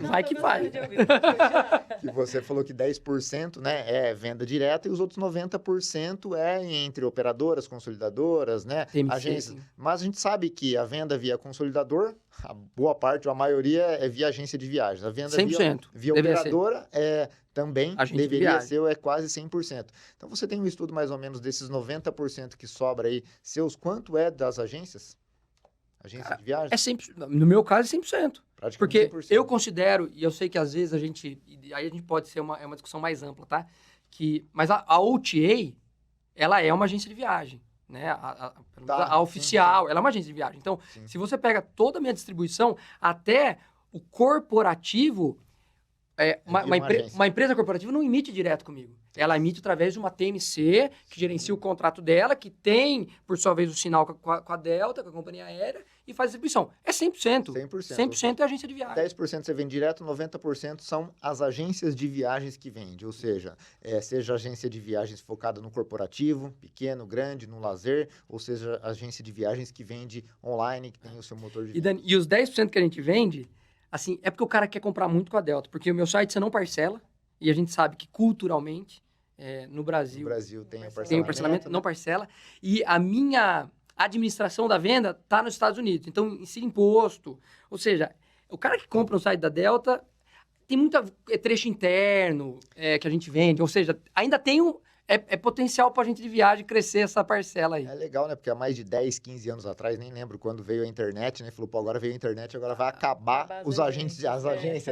Speaker 4: vai que vai.
Speaker 3: Que você falou que 10%, né, é venda direta e os outros 90% é entre operadoras, consolidadoras, né,
Speaker 4: TMC,
Speaker 3: agências.
Speaker 4: sim.
Speaker 3: Mas a gente sabe que a venda via consolidador, a boa parte, ou a maioria, é via agência de viagens. A venda
Speaker 4: 100%.
Speaker 3: via operadora também deveria ser quase 100%. Então, você tem um estudo mais ou menos desses 90% que sobra aí, quanto é das agências? Agência de viagens?
Speaker 4: É 100%, no meu caso, é 100%. Porque
Speaker 3: 100%.
Speaker 4: eu considero, e eu sei que às vezes aí a gente pode ser uma discussão mais ampla, tá? Mas a OTA, ela é uma agência de viagem, né? A oficial, sim. Ela é uma agência de viagem. Então, sim. Se você pega toda a minha distribuição, até o corporativo, uma empresa corporativa não emite direto comigo. Ela emite através de uma TMC, que gerencia o contrato dela, que tem, por sua vez, o sinal com a Delta, com a companhia aérea, e faz a distribuição. É 100%. 100% é agência de viagem.
Speaker 3: 10% você vende direto, 90% são as agências de viagens que vendem. Ou seja, seja agência de viagens focada no corporativo, pequeno, grande, no lazer, ou seja, agência de viagens que vende online, que tem o seu motor de venda.
Speaker 4: Dani, e os 10% que a gente vende, assim, é porque o cara quer comprar muito com a Delta. Porque o meu site você não parcela, e a gente sabe que culturalmente, no Brasil
Speaker 3: tem
Speaker 4: o parcelamento, não parcela. E a minha administração da venda está nos Estados Unidos. Então, insere imposto. Ou seja, o cara que compra no site da Delta tem muito trecho interno que a gente vende. Ou seja, ainda tem potencial para a gente de viagem crescer essa parcela aí.
Speaker 3: É legal, né? Porque há mais de 10, 15 anos atrás, nem lembro quando veio a internet, né? Falou, agora veio a internet, agora vai acabar as agências,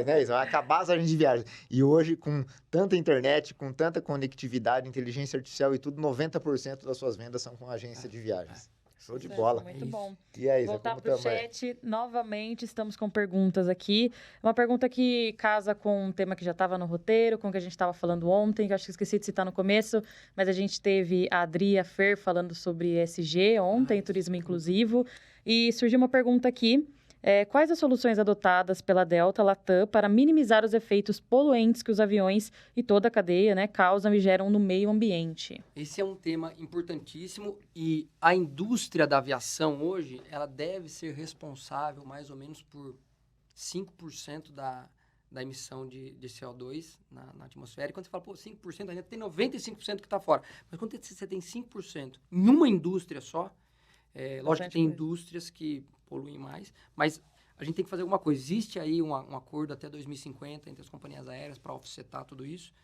Speaker 3: né? Vai acabar as agências de viagem. E hoje, com tanta internet, com tanta conectividade, inteligência artificial e tudo, 90% das suas vendas são com agência de viagens. Show de bola.
Speaker 2: Muito bom.
Speaker 3: E aí,
Speaker 2: voltar para o chat novamente, estamos com perguntas aqui. Uma pergunta que casa com um tema que já estava no roteiro, com o que a gente estava falando ontem, que eu acho que esqueci de citar no começo, mas a gente teve a Adri e a Fer falando sobre ESG ontem, turismo inclusivo, e surgiu uma pergunta aqui. Quais as soluções adotadas pela Delta Latam para minimizar os efeitos poluentes que os aviões e toda a cadeia, né, causam e geram no meio ambiente?
Speaker 4: Esse é um tema importantíssimo e a indústria da aviação hoje, ela deve ser responsável mais ou menos por 5% da emissão de CO2 na atmosfera. E quando você fala, 5%, ainda tem 95% que está fora. Mas quando você tem 5% em uma indústria só, lógico que tem indústrias que poluem mais, mas a gente tem que fazer alguma coisa. Existe aí um acordo até 2050 entre as companhias aéreas para offsetar tudo isso.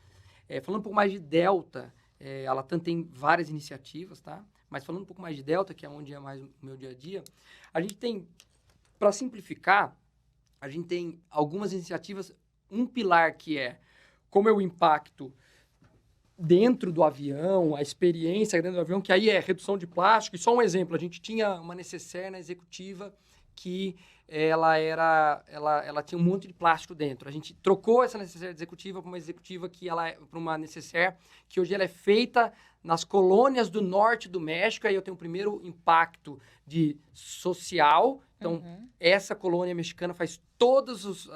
Speaker 4: Falando um pouco mais de Delta, a Latam tem várias iniciativas, tá? Mas falando um pouco mais de Delta, que é onde é mais o meu dia a dia, a gente tem, para simplificar, a gente tem algumas iniciativas, um pilar que é como é o impacto dentro do avião, a experiência dentro do avião, que aí é redução de plástico. E só um exemplo, a gente tinha uma necessaire na executiva que ela tinha um monte de plástico dentro. A gente trocou essa necessaire executiva para uma executiva para uma necessaire que hoje ela é feita nas colônias do norte do México. Aí eu tenho o primeiro impacto de social. Então, essa colônia mexicana faz todas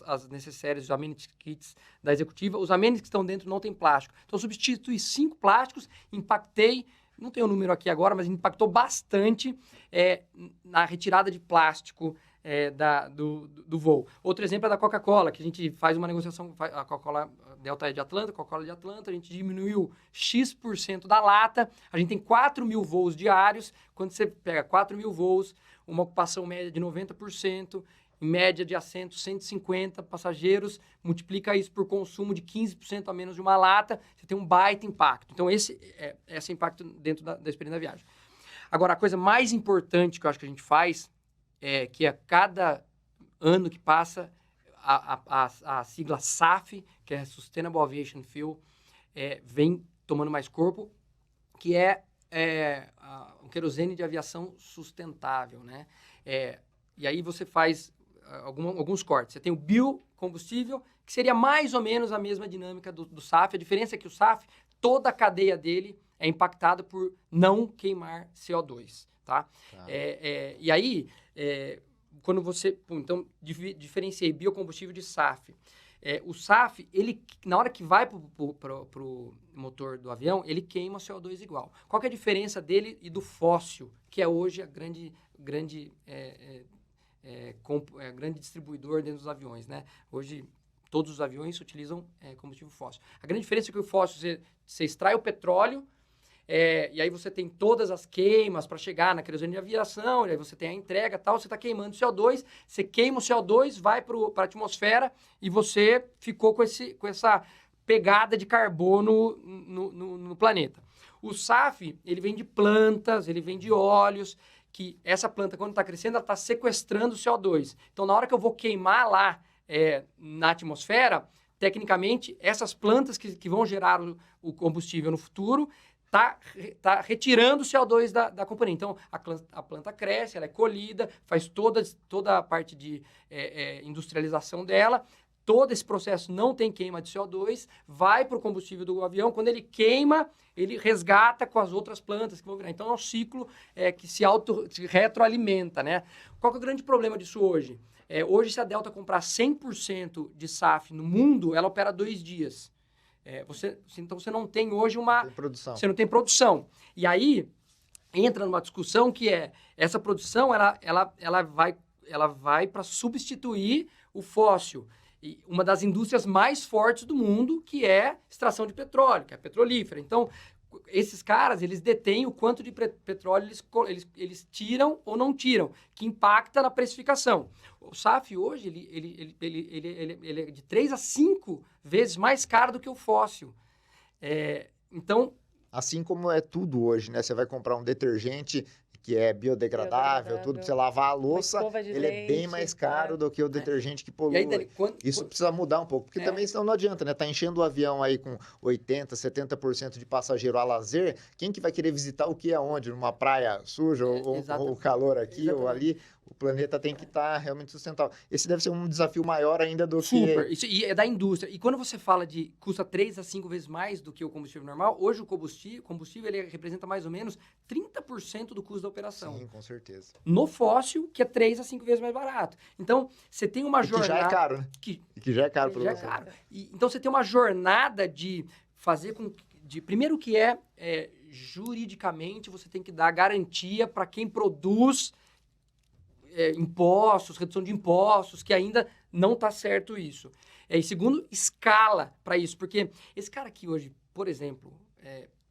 Speaker 4: as necessárias, os amenity kits da executiva. Os amenities que estão dentro não tem plástico. Então, eu substituí 5 plásticos, impactei, não tenho o número aqui agora, mas impactou bastante na retirada de plástico do voo. Outro exemplo é da Coca-Cola, que a gente faz uma negociação, a Coca-Cola Delta é de Atlanta, Coca-Cola de Atlanta, a gente diminuiu X% da lata, a gente tem 4.000 voos diários, quando você pega 4.000 voos, uma ocupação média de 90%, em média de assentos 150 passageiros, multiplica isso por consumo de 15% a menos de uma lata, você tem um baita impacto. Então, esse é o impacto dentro da experiência da viagem. Agora, a coisa mais importante que eu acho que a gente faz é que a cada ano que passa, a sigla SAF, que é Sustainable Aviation Fuel, vem tomando mais corpo, que é o querosene de aviação sustentável, né? E aí você faz alguns cortes. Você tem o biocombustível, que seria mais ou menos a mesma dinâmica do SAF. A diferença é que o SAF, toda a cadeia dele é impactada por não queimar CO2, tá? E aí, quando você... Então, diferenciei biocombustível de SAF. O SAF, ele, na hora que vai pro motor do avião, ele queima o CO2 igual. Qual que é a diferença dele e do fóssil, que é hoje a grande distribuidor dentro dos aviões, né? Hoje, todos os aviões utilizam combustível fóssil. A grande diferença é que o fóssil, você extrai o petróleo, e aí você tem todas as queimas para chegar na querosene de aviação, e aí você tem a entrega e tal, você está queimando CO2, você queima o CO2, vai para a atmosfera e você ficou com essa pegada de carbono no planeta. O SAF, ele vem de plantas, ele vem de óleos, que essa planta, quando está crescendo, ela está sequestrando o CO2. Então, na hora que eu vou queimar lá na atmosfera, tecnicamente, essas plantas que vão gerar o combustível no futuro, tá retirando o CO2 da companhia. Então, a planta cresce, ela é colhida, faz toda a parte de industrialização dela. Todo esse processo não tem queima de CO2, vai para o combustível do avião. Quando ele queima, ele resgata com as outras plantas que vão virar. Então, é um ciclo que se retroalimenta, né? Qual que é o grande problema disso hoje? Hoje, se a Delta comprar 100% de SAF no mundo, ela opera 2 dias. Então, você não tem hoje você não tem produção. E aí, entra numa discussão que essa produção, ela vai para substituir o fóssil. E uma das indústrias mais fortes do mundo, que é extração de petróleo, que é a petrolífera. Então, esses caras, eles detêm o quanto de petróleo eles tiram ou não tiram, que impacta na precificação. O SAF hoje, ele é de 3 a 5 vezes mais caro do que o fóssil. Então...
Speaker 3: Assim como é tudo hoje, né? Você vai comprar um detergente que é biodegradável, tudo, pra você lavar a louça, ele é bem mais caro do que o detergente que polui.
Speaker 4: Aí,
Speaker 3: Isso precisa mudar um pouco, porque também senão não adianta, né? Tá enchendo o avião aí com 80%, 70% de passageiro a lazer, quem que vai querer visitar o que aonde? Numa praia suja ou calor aqui ou ali? O planeta tem que estar realmente sustentável. Esse deve ser um desafio maior ainda do que...
Speaker 4: Super. Isso, e é da indústria. E quando você fala de custa 3 a 5 vezes mais do que o combustível normal, hoje o combustível ele representa mais ou menos 30% do custo da operação.
Speaker 3: Sim, com certeza.
Speaker 4: No fóssil, que é 3 a 5 vezes mais barato. Então, você tem uma jornada...
Speaker 3: Que já é caro, né? Que já é caro para você.
Speaker 4: Então, você tem uma jornada de fazer com... primeiro que juridicamente, você tem que dar garantia para quem produz... impostos, redução de impostos, que ainda não está certo isso. E segundo, escala para isso, porque esse cara aqui hoje, por exemplo,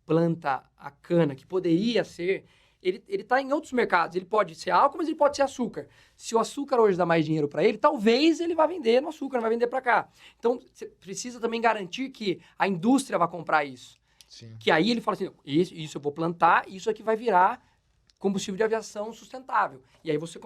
Speaker 4: planta a cana, que poderia ser, ele está em outros mercados, ele pode ser álcool, mas ele pode ser açúcar. Se o açúcar hoje dá mais dinheiro para ele, talvez ele vá vender no açúcar, não vai vender para cá. Então, você precisa também garantir que a indústria vai comprar isso.
Speaker 3: Sim.
Speaker 4: Que aí ele fala assim, isso eu vou plantar, isso aqui vai virar combustível de aviação sustentável. E aí você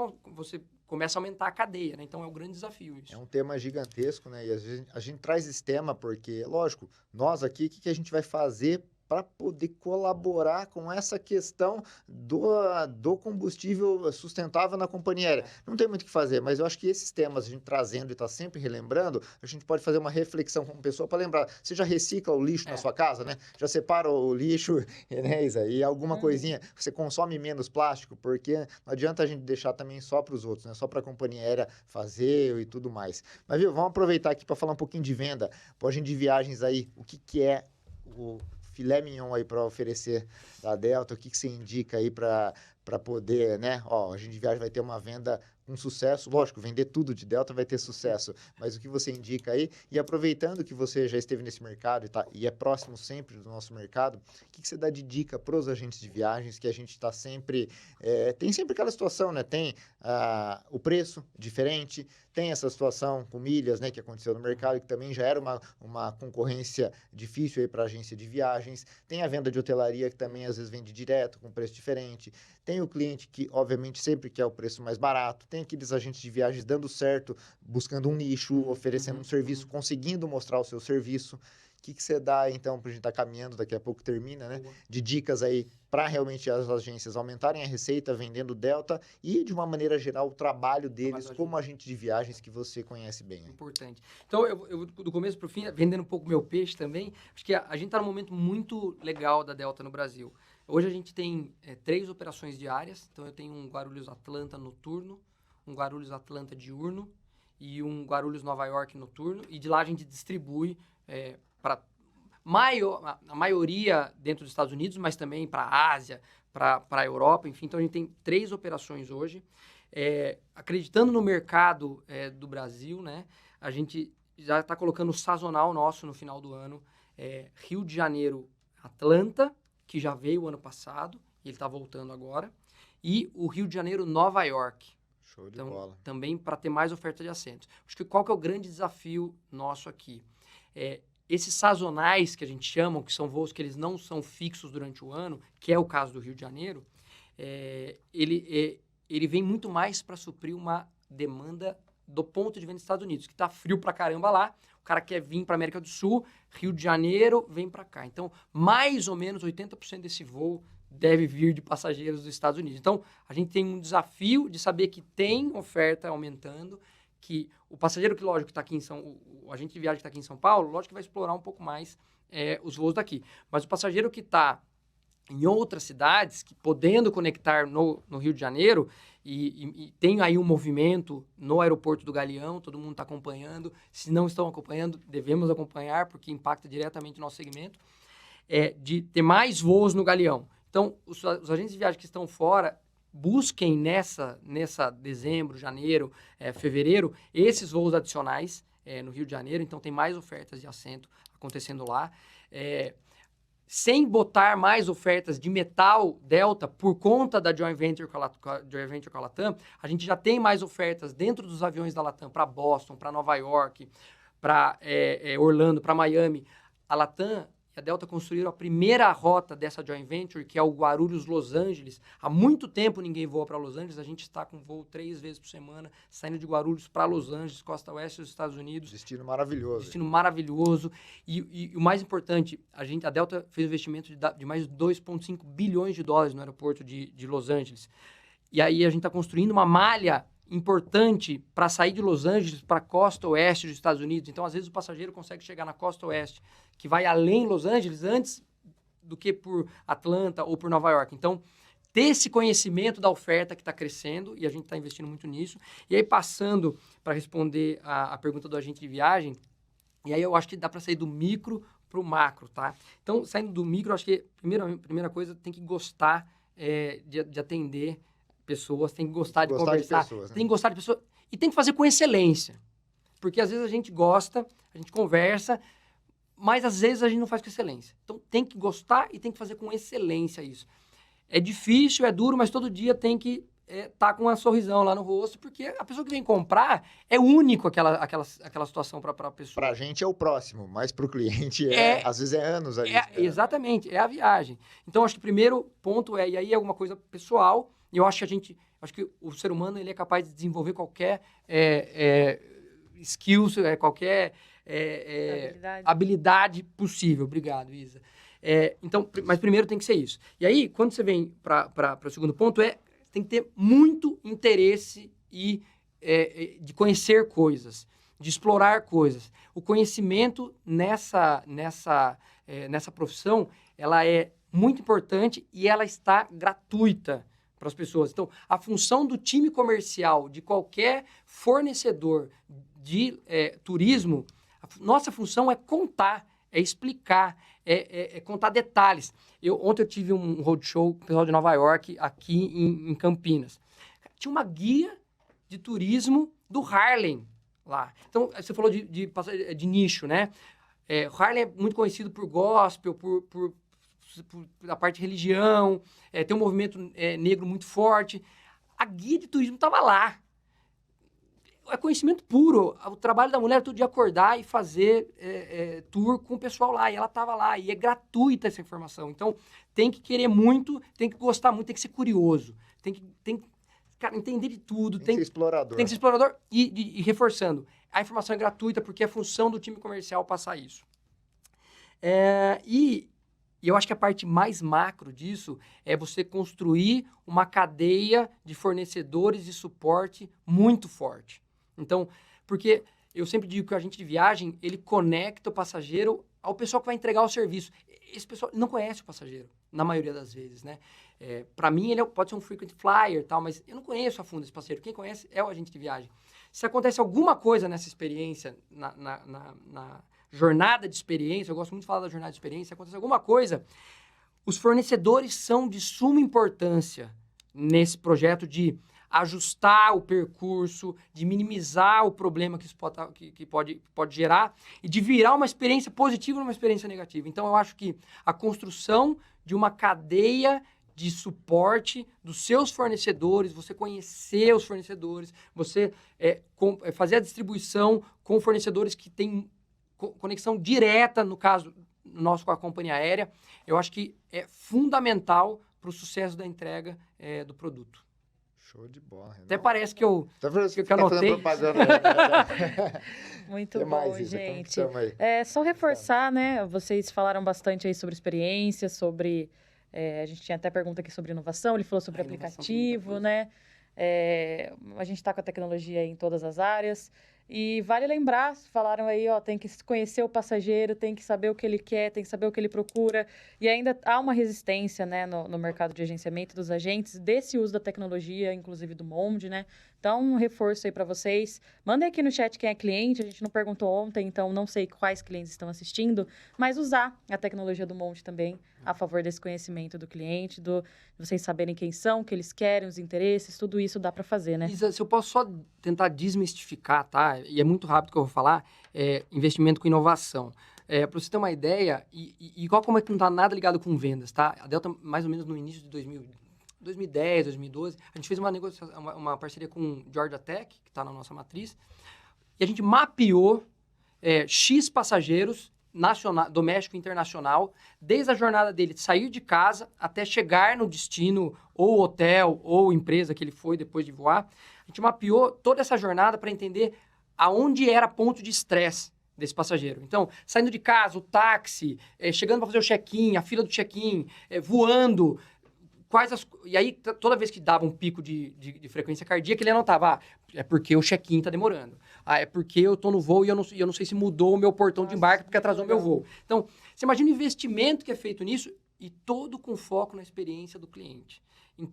Speaker 4: começa a aumentar a cadeia, né? Então é um grande desafio isso.
Speaker 3: É um tema gigantesco, né? E às vezes a gente traz esse tema porque, lógico, nós aqui, o que a gente vai fazer para poder colaborar com essa questão do combustível sustentável na companhia aérea. Não tem muito o que fazer, mas eu acho que esses temas, a gente trazendo e está sempre relembrando, a gente pode fazer uma reflexão como pessoa para lembrar. Você já recicla o lixo na sua casa, né? Já separa o lixo, né, Isa? E alguma coisinha, você consome menos plástico, porque não adianta a gente deixar também só para os outros, né? Só para a companhia aérea fazer e tudo mais. Mas, viu, vamos aproveitar aqui para falar um pouquinho de venda, agenda de viagens aí, o que é o filé mignon aí para oferecer da Delta, o que você indica aí para para poder, né? Ó, a Agente de Viagem vai ter uma venda com sucesso. Lógico, vender tudo de Delta vai ter sucesso, mas o que você indica aí? E aproveitando que você já esteve nesse mercado e é próximo sempre do nosso mercado, o que você dá de dica para os agentes de viagens, que a gente está sempre... tem sempre aquela situação, né? Tem o preço diferente, tem essa situação com milhas, né, que aconteceu no mercado, que também já era uma concorrência difícil aí para a agência de viagens. Tem a venda de hotelaria, que também às vezes vende direto, com preço diferente. Tem o cliente que, obviamente, sempre quer o preço mais barato. Tem aqueles agentes de viagens dando certo, buscando um nicho, oferecendo um serviço, conseguindo mostrar o seu serviço. O que você dá, então, para a gente estar caminhando, daqui a pouco termina, né? De dicas aí para realmente as agências aumentarem a receita, vendendo Delta e, de uma maneira geral, o trabalho deles como agente de viagens que você conhece bem. Né?
Speaker 4: Importante. Então, eu do começo para o fim, vendendo um pouco meu peixe também, acho que a gente está num momento muito legal da Delta no Brasil. Hoje a gente tem 3 operações diárias, então eu tenho um Guarulhos-Atlanta noturno, um Guarulhos-Atlanta diurno e um Guarulhos-Nova York noturno, e de lá a gente distribui para a maioria dentro dos Estados Unidos, mas também para a Ásia, para a Europa, enfim. Então, a gente tem 3 operações hoje. Acreditando no mercado do Brasil, né, a gente já está colocando o sazonal nosso no final do ano. Rio de Janeiro, Atlanta, que já veio o ano passado, e ele está voltando agora. E o Rio de Janeiro, Nova York.
Speaker 3: Show de bola.
Speaker 4: Também para ter mais oferta de assentos. Acho que qual que é o grande desafio nosso aqui? Esses sazonais que a gente chama, que são voos que eles não são fixos durante o ano, que é o caso do Rio de Janeiro, ele vem muito mais para suprir uma demanda do ponto de venda dos Estados Unidos, que está frio pra caramba lá, o cara quer vir para América do Sul, Rio de Janeiro, vem para cá. Então, mais ou menos 80% desse voo deve vir de passageiros dos Estados Unidos. Então, a gente tem um desafio de saber que tem oferta aumentando, que o passageiro que, lógico, está aqui o agente de viagem que está aqui em São Paulo, lógico que vai explorar um pouco mais os voos daqui. Mas o passageiro que está em outras cidades, que podendo conectar no Rio de Janeiro, e tem aí um movimento no aeroporto do Galeão, todo mundo está acompanhando. Se não estão acompanhando, devemos acompanhar, porque impacta diretamente o nosso segmento, de ter mais voos no Galeão. Então, os agentes de viagem que estão fora, busquem nessa dezembro, janeiro, fevereiro, esses voos adicionais no Rio de Janeiro. Então, tem mais ofertas de assento acontecendo lá. Sem botar mais ofertas de metal Delta por conta da joint venture com a Latam, a gente já tem mais ofertas dentro dos aviões da Latam para Boston, para Nova York, para Orlando, para Miami. A Latam e a Delta construíram a primeira rota dessa joint venture, que é o Guarulhos-Los Angeles. Há muito tempo ninguém voa para Los Angeles, a gente está com voo 3 vezes por semana, saindo de Guarulhos para Los Angeles, costa oeste dos Estados Unidos.
Speaker 3: Destino maravilhoso.
Speaker 4: Destino maravilhoso. E o mais importante, a Delta fez um investimento de mais de 2,5 bilhões de dólares no aeroporto de Los Angeles. E aí a gente está construindo uma malha importante para sair de Los Angeles para a costa oeste dos Estados Unidos. Então, às vezes, o passageiro consegue chegar na costa oeste, que vai além de Los Angeles, antes do que por Atlanta ou por Nova York. Então, ter esse conhecimento da oferta que está crescendo, e a gente está investindo muito nisso. E aí, passando para responder a pergunta do agente de viagem, e aí eu acho que dá para sair do micro para o macro, tá? Então, saindo do micro, eu acho que a primeira coisa, tem que gostar de atender pessoas, tem que gostar de conversar,
Speaker 3: pessoas, né?
Speaker 4: Tem que gostar de pessoas e tem que fazer com excelência. Porque às vezes a gente gosta, a gente conversa, mas às vezes a gente não faz com excelência. Então tem que gostar e tem que fazer com excelência isso. É difícil, é duro, mas todo dia tem que tá com uma sorrisão lá no rosto, porque a pessoa que vem comprar é único aquela situação para a pessoa.
Speaker 3: Para a gente é o próximo, mas para o cliente às vezes é anos ali.
Speaker 4: Exatamente, é a viagem. Então acho que o primeiro ponto e aí é alguma coisa pessoal, e eu acho que o ser humano ele é capaz de desenvolver qualquer skills, qualquer habilidade possível. Obrigado, Isa. Então, mas primeiro tem que ser isso. E aí, quando você vem para o segundo ponto, tem que ter muito interesse de conhecer coisas, de explorar coisas. O conhecimento nessa profissão, ela é muito importante e ela está gratuita para as pessoas. Então, a função do time comercial de qualquer fornecedor de turismo, nossa função é contar, é explicar, é contar detalhes. Ontem eu tive um roadshow com o pessoal de Nova York, aqui em Campinas. Tinha uma guia de turismo do Harlem lá. Então, você falou de nicho, né? O Harlem é muito conhecido por gospel, por a parte de religião, tem um movimento negro muito forte. A guia de turismo estava lá. É conhecimento puro. O trabalho da mulher é todo dia acordar e fazer tour com o pessoal lá. E ela estava lá. E é gratuita essa informação. Então, tem que querer muito, tem que gostar muito, tem que ser curioso. Tem que cara, entender de tudo.
Speaker 3: Tem que ser explorador.
Speaker 4: Tem que ser explorador. E reforçando, a informação é gratuita porque é função do time comercial passar isso. E eu acho que a parte mais macro disso é você construir uma cadeia de fornecedores de suporte muito forte. Então, porque eu sempre digo que o agente de viagem, ele conecta o passageiro ao pessoal que vai entregar o serviço. Esse pessoal não conhece o passageiro, na maioria das vezes, né? Para mim, ele pode ser um frequent flyer, tal, mas eu não conheço a fundo esse passageiro. Quem conhece é o agente de viagem. Se acontece alguma coisa nessa experiência, na jornada de experiência, eu gosto muito de falar da jornada de experiência, se acontece alguma coisa, os fornecedores são de suma importância nesse projeto de ajustar o percurso, de minimizar o problema que isso pode gerar e de virar uma experiência positiva numa experiência negativa. Então, eu acho que a construção de uma cadeia de suporte dos seus fornecedores, você conhecer os fornecedores, você fazer a distribuição com fornecedores que têm conexão direta, no caso nosso com a companhia aérea, eu acho que é fundamental para o sucesso da entrega do produto.
Speaker 3: Show de bola.
Speaker 4: Até parece que eu anotei.
Speaker 2: Muito bom, gente. Só reforçar, né? Vocês falaram bastante aí sobre experiência, sobre... a gente tinha até pergunta aqui sobre inovação, ele falou sobre aplicativo, né? A gente está com a tecnologia em todas as áreas. E vale lembrar, falaram aí, tem que conhecer o passageiro, tem que saber o que ele quer, tem que saber o que ele procura. E ainda há uma resistência, né, no mercado de agenciamento dos agentes desse uso da tecnologia, inclusive do Monde, né? Então, um reforço aí para vocês. Mandem aqui no chat quem é cliente, a gente não perguntou ontem, então não sei quais clientes estão assistindo, mas usar a tecnologia do Monde também a favor desse conhecimento do cliente, de vocês saberem quem são, o que eles querem, os interesses, tudo isso dá para fazer, né?
Speaker 4: Isa, se eu posso só tentar desmistificar, tá? E é muito rápido que eu vou falar, investimento com inovação. Para você ter uma ideia, igual como é que não está nada ligado com vendas, tá? A Delta, mais ou menos no início de 2010, 2012, a gente fez uma parceria com o Georgia Tech, que está na nossa matriz, e a gente mapeou X passageiros, doméstico e internacional, desde a jornada dele de sair de casa até chegar no destino, ou hotel, ou empresa que ele foi depois de voar. A gente mapeou toda essa jornada para entender aonde era ponto de estresse desse passageiro. Então, saindo de casa, o táxi, chegando para fazer o check-in, a fila do check-in, voando... E aí, toda vez que dava um pico de frequência cardíaca, ele anotava, é porque o check-in está demorando. É porque eu estou no voo e eu não sei se mudou o meu portão de embarque porque atrasou meu voo. Então, você imagina o investimento que é feito nisso e todo com foco na experiência do cliente.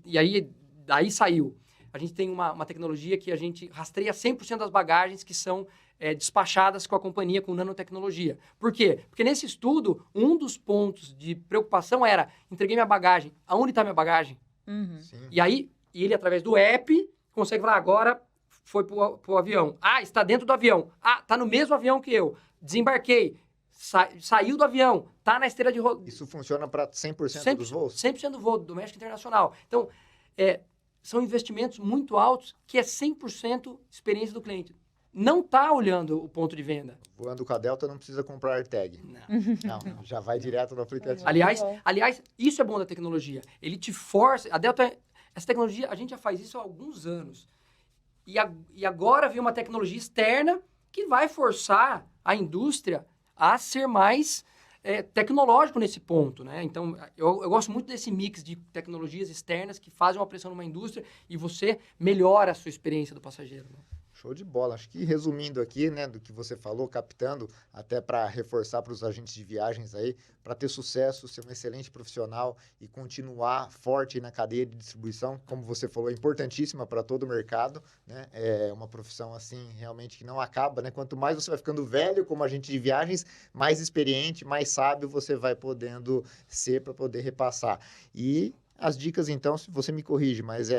Speaker 4: E aí, daí saiu. A gente tem uma tecnologia que a gente rastreia 100% das bagagens que são despachadas com a companhia com nanotecnologia. Por quê? Porque nesse estudo, um dos pontos de preocupação era, entreguei minha bagagem, aonde está minha bagagem?
Speaker 2: Uhum.
Speaker 4: E aí, ele através do app, consegue falar, agora foi pro avião. Está dentro do avião. Está no mesmo avião que eu. Desembarquei. Saiu do avião. Está na esteira de rodas.
Speaker 3: Isso funciona para 100% dos voos?
Speaker 4: 100% do voo, doméstico e internacional. Então, são investimentos muito altos que é 100% experiência do cliente. Não está olhando o ponto de venda.
Speaker 3: Voando com a Delta não precisa comprar AirTag. Não, já vai direto no aplicativo.
Speaker 4: Aliás, isso é bom da tecnologia. Ele te força... A Delta, essa tecnologia, a gente já faz isso há alguns anos. E agora vem uma tecnologia externa que vai forçar a indústria a ser mais tecnológico nesse ponto, né? Então, eu gosto muito desse mix de tecnologias externas que fazem uma pressão numa indústria e você melhora a sua experiência do passageiro, né?
Speaker 3: Show de bola. Acho que resumindo aqui, né, do que você falou, captando, até para reforçar para os agentes de viagens aí, para ter sucesso, ser um excelente profissional e continuar forte na cadeia de distribuição, como você falou, é importantíssima para todo o mercado, né? É uma profissão assim realmente que não acaba, né? Quanto mais você vai ficando velho como agente de viagens, mais experiente, mais sábio você vai podendo ser para poder repassar. E as dicas, então, se você me corrige, mas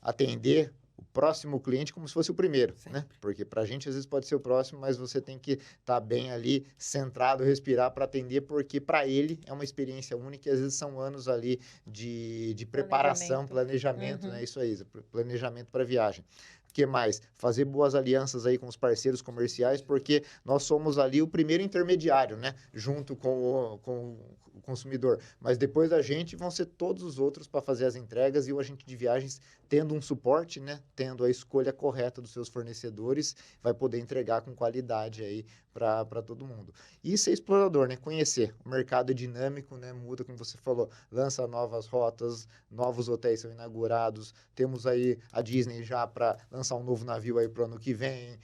Speaker 3: atender o próximo cliente como se fosse o primeiro, né? Porque para a gente, às vezes, pode ser o próximo, mas você tem que estar bem ali, centrado, respirar para atender, porque para ele é uma experiência única e, às vezes, são anos ali de preparação, planejamento, né? Isso aí, planejamento para viagem. O que mais? Fazer boas alianças aí com os parceiros comerciais, porque nós somos ali o primeiro intermediário, né? Junto com o consumidor. Mas depois da gente vão ser todos os outros para fazer as entregas e o agente de viagens tendo um suporte, né? Tendo a escolha correta dos seus fornecedores, vai poder entregar com qualidade aí para todo mundo. E ser explorador, né? Conhecer. O mercado é dinâmico, né? Muda, como você falou, lança novas rotas, novos hotéis são inaugurados, temos aí a Disney já para lançar um novo navio aí para o ano que vem,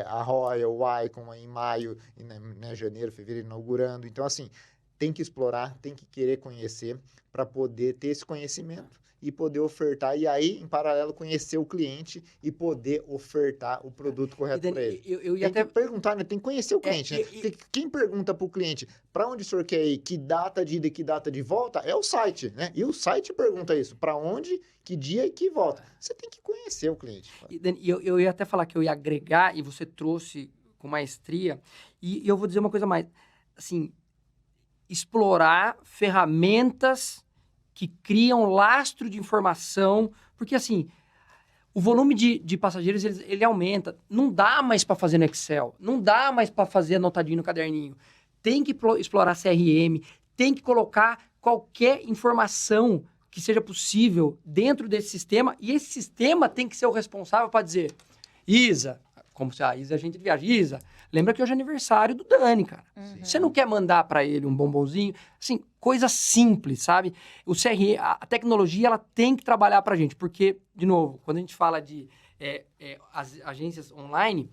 Speaker 3: a Royal, o Icon aí em maio, e, né, janeiro, fevereiro inaugurando. Então, assim, tem que explorar, tem que querer conhecer para poder ter esse conhecimento e poder ofertar, e aí, em paralelo, conhecer o cliente e poder ofertar o produto correto para ele.
Speaker 4: Eu
Speaker 3: tem
Speaker 4: ia até
Speaker 3: que perguntar, né? Tem que conhecer o cliente, né? Porque quem pergunta para o cliente para onde o senhor quer ir, que data de ida e que data de volta, é o site, né? E o site pergunta isso, para onde, que dia e que volta. Você tem que conhecer o cliente.
Speaker 4: Eu ia até falar que eu ia agregar, e você trouxe com maestria, e eu vou dizer uma coisa mais, assim, explorar ferramentas que criam lastro de informação, porque assim, o volume de passageiros, ele aumenta. Não dá mais para fazer no Excel, não dá mais para fazer anotadinho no caderninho. Tem que explorar CRM, tem que colocar qualquer informação que seja possível dentro desse sistema, e esse sistema tem que ser o responsável para dizer, Isa, como se a Isa é agente de viagem, Isa, lembra que hoje é aniversário do Dani, cara. Você não quer mandar para ele um bombonzinho? Assim, coisa simples, sabe? O CRM, a tecnologia, ela tem que trabalhar pra gente, porque, de novo, quando a gente fala de as agências online,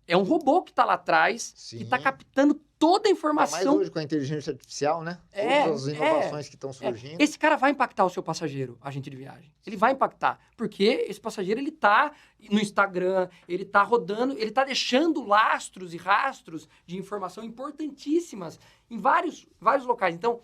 Speaker 4: é um robô que tá lá atrás, que tá captando toda a informação.
Speaker 3: Mais hoje com a inteligência artificial, né? Todas as inovações que estão surgindo.
Speaker 4: Esse cara vai impactar o seu passageiro, agente de viagem. Ele vai impactar, porque esse passageiro, ele tá no Instagram, ele tá rodando, ele tá deixando lastros e rastros de informação importantíssimas em vários locais. Então,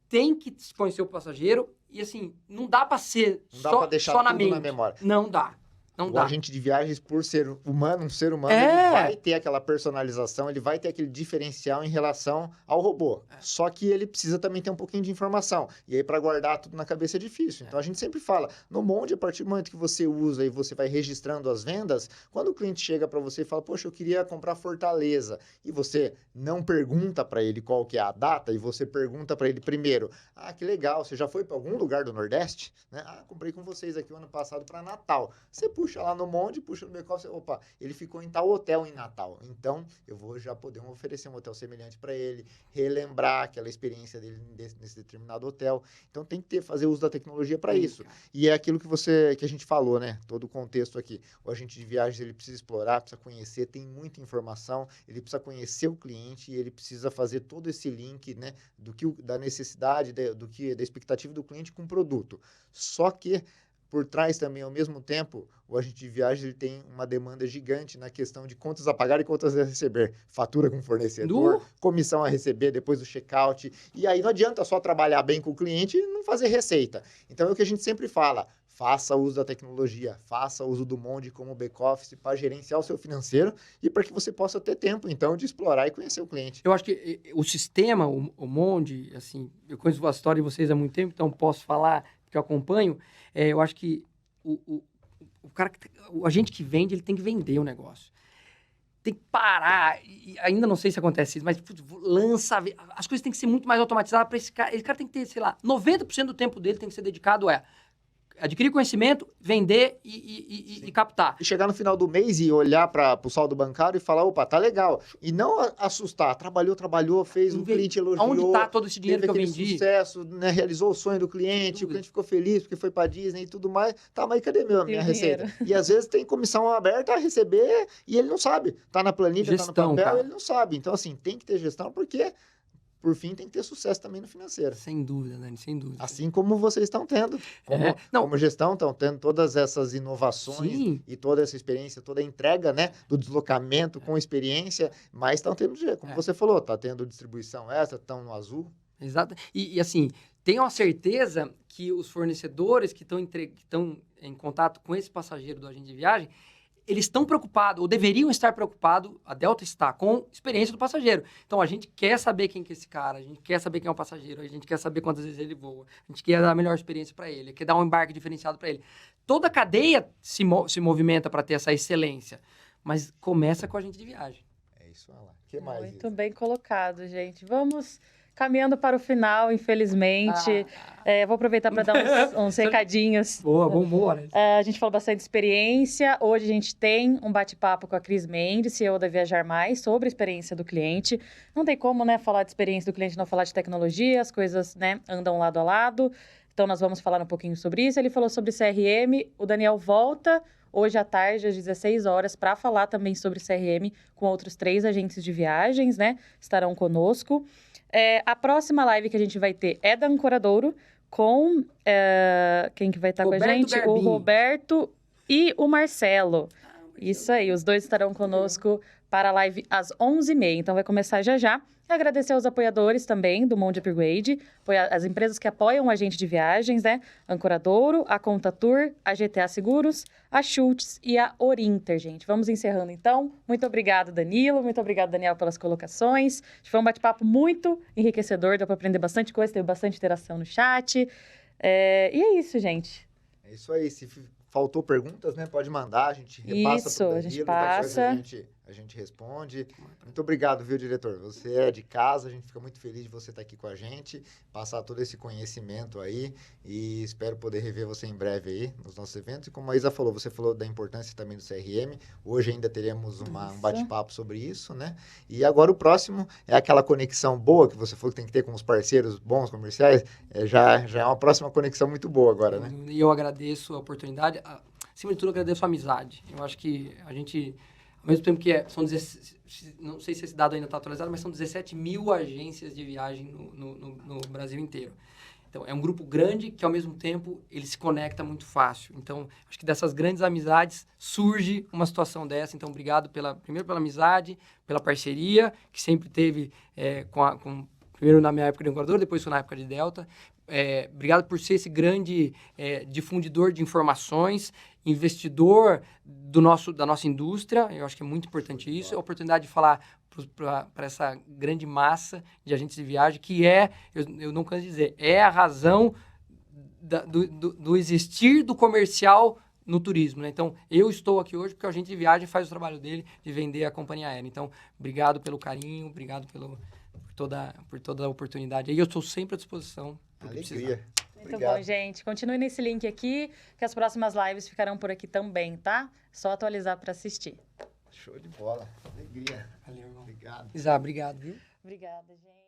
Speaker 4: tem que conhecer o passageiro e, assim, não dá para ser só na mente.
Speaker 3: Na memória.
Speaker 4: Não dá.
Speaker 3: O agente de viagens, por ser humano, um ser humano, ele vai ter aquela personalização, ele vai ter aquele diferencial em relação ao robô. Só que ele precisa também ter um pouquinho de informação. E aí, para guardar tudo na cabeça é difícil. Então, a gente sempre fala, no Monde, a partir do momento que você usa e você vai registrando as vendas, quando o cliente chega para você e fala, poxa, eu queria comprar Fortaleza, e você não pergunta para ele qual que é a data, e você pergunta para ele primeiro, que legal, você já foi para algum lugar do Nordeste? Né? Comprei com vocês aqui o ano passado para Natal. Você puxa lá no Monde, puxa no back-office, opa, ele ficou em tal hotel em Natal, então eu vou já poder oferecer um hotel semelhante para ele, relembrar aquela experiência dele nesse determinado hotel. Então tem que fazer uso da tecnologia para isso. E é aquilo que a gente falou, né? Todo o contexto aqui. O agente de viagens, ele precisa explorar, precisa conhecer, tem muita informação, ele precisa conhecer o cliente e ele precisa fazer todo esse link, né, da necessidade, da expectativa do cliente com o produto. Só que por trás também, ao mesmo tempo, o agente de viagens ele tem uma demanda gigante na questão de contas a pagar e contas a receber. Fatura com fornecedor, comissão a receber depois do check-out. E aí não adianta só trabalhar bem com o cliente e não fazer receita. Então é o que a gente sempre fala, faça uso da tecnologia, faça uso do Monde como back-office para gerenciar o seu financeiro e para que você possa ter tempo, então, de explorar e conhecer o cliente.
Speaker 4: Eu acho que o sistema, o Monde, assim, eu conheço a história de vocês há muito tempo, então posso falar que eu acompanho, eu acho que o agente que vende, ele tem que vender o negócio. Tem que parar, e ainda não sei se acontece isso, mas lança, as coisas têm que ser muito mais automatizadas para esse cara. Esse cara tem que ter, sei lá, 90% do tempo dele tem que ser dedicado adquirir conhecimento, vender e captar.
Speaker 3: E chegar no final do mês e olhar para o saldo bancário e falar, opa, tá legal. E não assustar, trabalhou, fez, um cliente elogiou.
Speaker 4: Onde está todo esse dinheiro que eu
Speaker 3: teve
Speaker 4: vendi?
Speaker 3: aquele sucesso, né, realizou o sonho do cliente, o cliente ficou feliz porque foi para Disney e tudo mais. Tá, mas cadê minha receita? E às vezes tem comissão aberta a receber e ele não sabe. Tá na planilha,
Speaker 4: Gestão,
Speaker 3: tá no papel,
Speaker 4: cara.
Speaker 3: ele não sabe. Então, assim, tem que ter gestão porque, por fim, tem que ter sucesso também no financeiro.
Speaker 4: Sem dúvida, Dani, sem dúvida.
Speaker 3: Assim como vocês estão tendo. Como gestão, estão tendo todas essas inovações.
Speaker 4: Sim.
Speaker 3: E toda essa experiência, toda a entrega, né, do deslocamento com experiência, mas estão tendo, como você falou, tá tendo distribuição extra, estão no azul.
Speaker 4: Exato. E assim, tenham a certeza que os fornecedores que estão em contato com esse passageiro do agente de viagem, eles estão preocupados, ou deveriam estar preocupados, a Delta está, com a experiência do passageiro. Então, a gente quer saber quem que é esse cara, a gente quer saber quem é o passageiro, a gente quer saber quantas vezes ele voa, a gente quer dar a melhor experiência para ele, quer dar um embarque diferenciado para ele. Toda a cadeia se movimenta para ter essa excelência, mas começa com a agente de viagem.
Speaker 3: É isso, olha lá. O que mais?
Speaker 2: Muito bem colocado, gente. Vamos caminhando para o final, infelizmente. Vou aproveitar para dar uns recadinhos.
Speaker 4: Boa, vamos embora.
Speaker 2: A gente falou bastante de experiência. Hoje a gente tem um bate-papo com a Cris Mendes, CEO da Viajar Mais, sobre a experiência do cliente. Não tem como, né, falar de experiência do cliente e não falar de tecnologia. As coisas, né, andam lado a lado. Então, nós vamos falar um pouquinho sobre isso. Ele falou sobre CRM. O Daniel volta hoje à tarde, às 16 horas, para falar também sobre CRM com outros 3 agentes de viagens, né? Estarão conosco. A próxima live que a gente vai ter é da Ancoradouro, com quem que vai estar com a gente?
Speaker 4: Garbim.
Speaker 2: O Roberto e o Marcelo. Isso aí, os dois estarão conosco para a live às 11h30. Então, vai começar já já. Agradecer aos apoiadores também do Monde Upgrade, as empresas que apoiam a gente de viagens, né? Ancoradouro, a Conta Tour, a GTA Seguros, a Schultz e a Orinter, gente. Vamos encerrando, então. Muito obrigado, Danilo. Muito obrigado, Daniel, pelas colocações. Foi um bate-papo muito enriquecedor. Deu para aprender bastante coisa, teve bastante interação no chat. E é isso, gente.
Speaker 3: É isso aí. Se faltou perguntas, né? Pode mandar, a gente repassa
Speaker 2: Isso,
Speaker 3: pro Danilo,
Speaker 2: a gente passa.
Speaker 3: A gente responde. Muito obrigado, viu, diretor? Você é de casa, a gente fica muito feliz de você estar aqui com a gente, passar todo esse conhecimento aí e espero poder rever você em breve aí nos nossos eventos. E como a Isa falou, você falou da importância também do CRM. Hoje ainda teremos um bate-papo sobre isso, né? E agora o próximo é aquela conexão boa que você falou que tem que ter com os parceiros bons comerciais. Já é uma próxima conexão muito boa agora, né?
Speaker 4: E eu agradeço a oportunidade. Acima de tudo, eu agradeço a amizade. Eu acho que a gente, ao mesmo tempo que são 17, não sei se esse dado ainda está atualizado, mas são 17 mil agências de viagem no Brasil inteiro. Então, é um grupo grande que, ao mesmo tempo, ele se conecta muito fácil. Então, acho que dessas grandes amizades surge uma situação dessa. Então, obrigado primeiro pela amizade, pela parceria, que sempre teve primeiro na minha época de Ancoradouro, depois foi na época de Delta. Obrigado por ser esse grande difundidor de informações, investidor da nossa indústria. Eu acho que é muito importante isso. É a oportunidade de falar para essa grande massa de agentes de viagem, que eu não canso de dizer, é a razão do existir do comercial no turismo, né? Então, eu estou aqui hoje porque o agente de viagem faz o trabalho dele de vender a companhia aérea. Então, obrigado pelo carinho, obrigado por toda a oportunidade. E eu estou sempre à disposição.
Speaker 3: Alegria.
Speaker 2: Muito bom, gente. Continue nesse link aqui, que as próximas lives ficarão por aqui também, tá? Só atualizar para assistir.
Speaker 3: Show de bola. Alegria.
Speaker 4: Valeu, irmão.
Speaker 3: Obrigado.
Speaker 4: Isa, obrigado, viu?
Speaker 2: Obrigada, gente.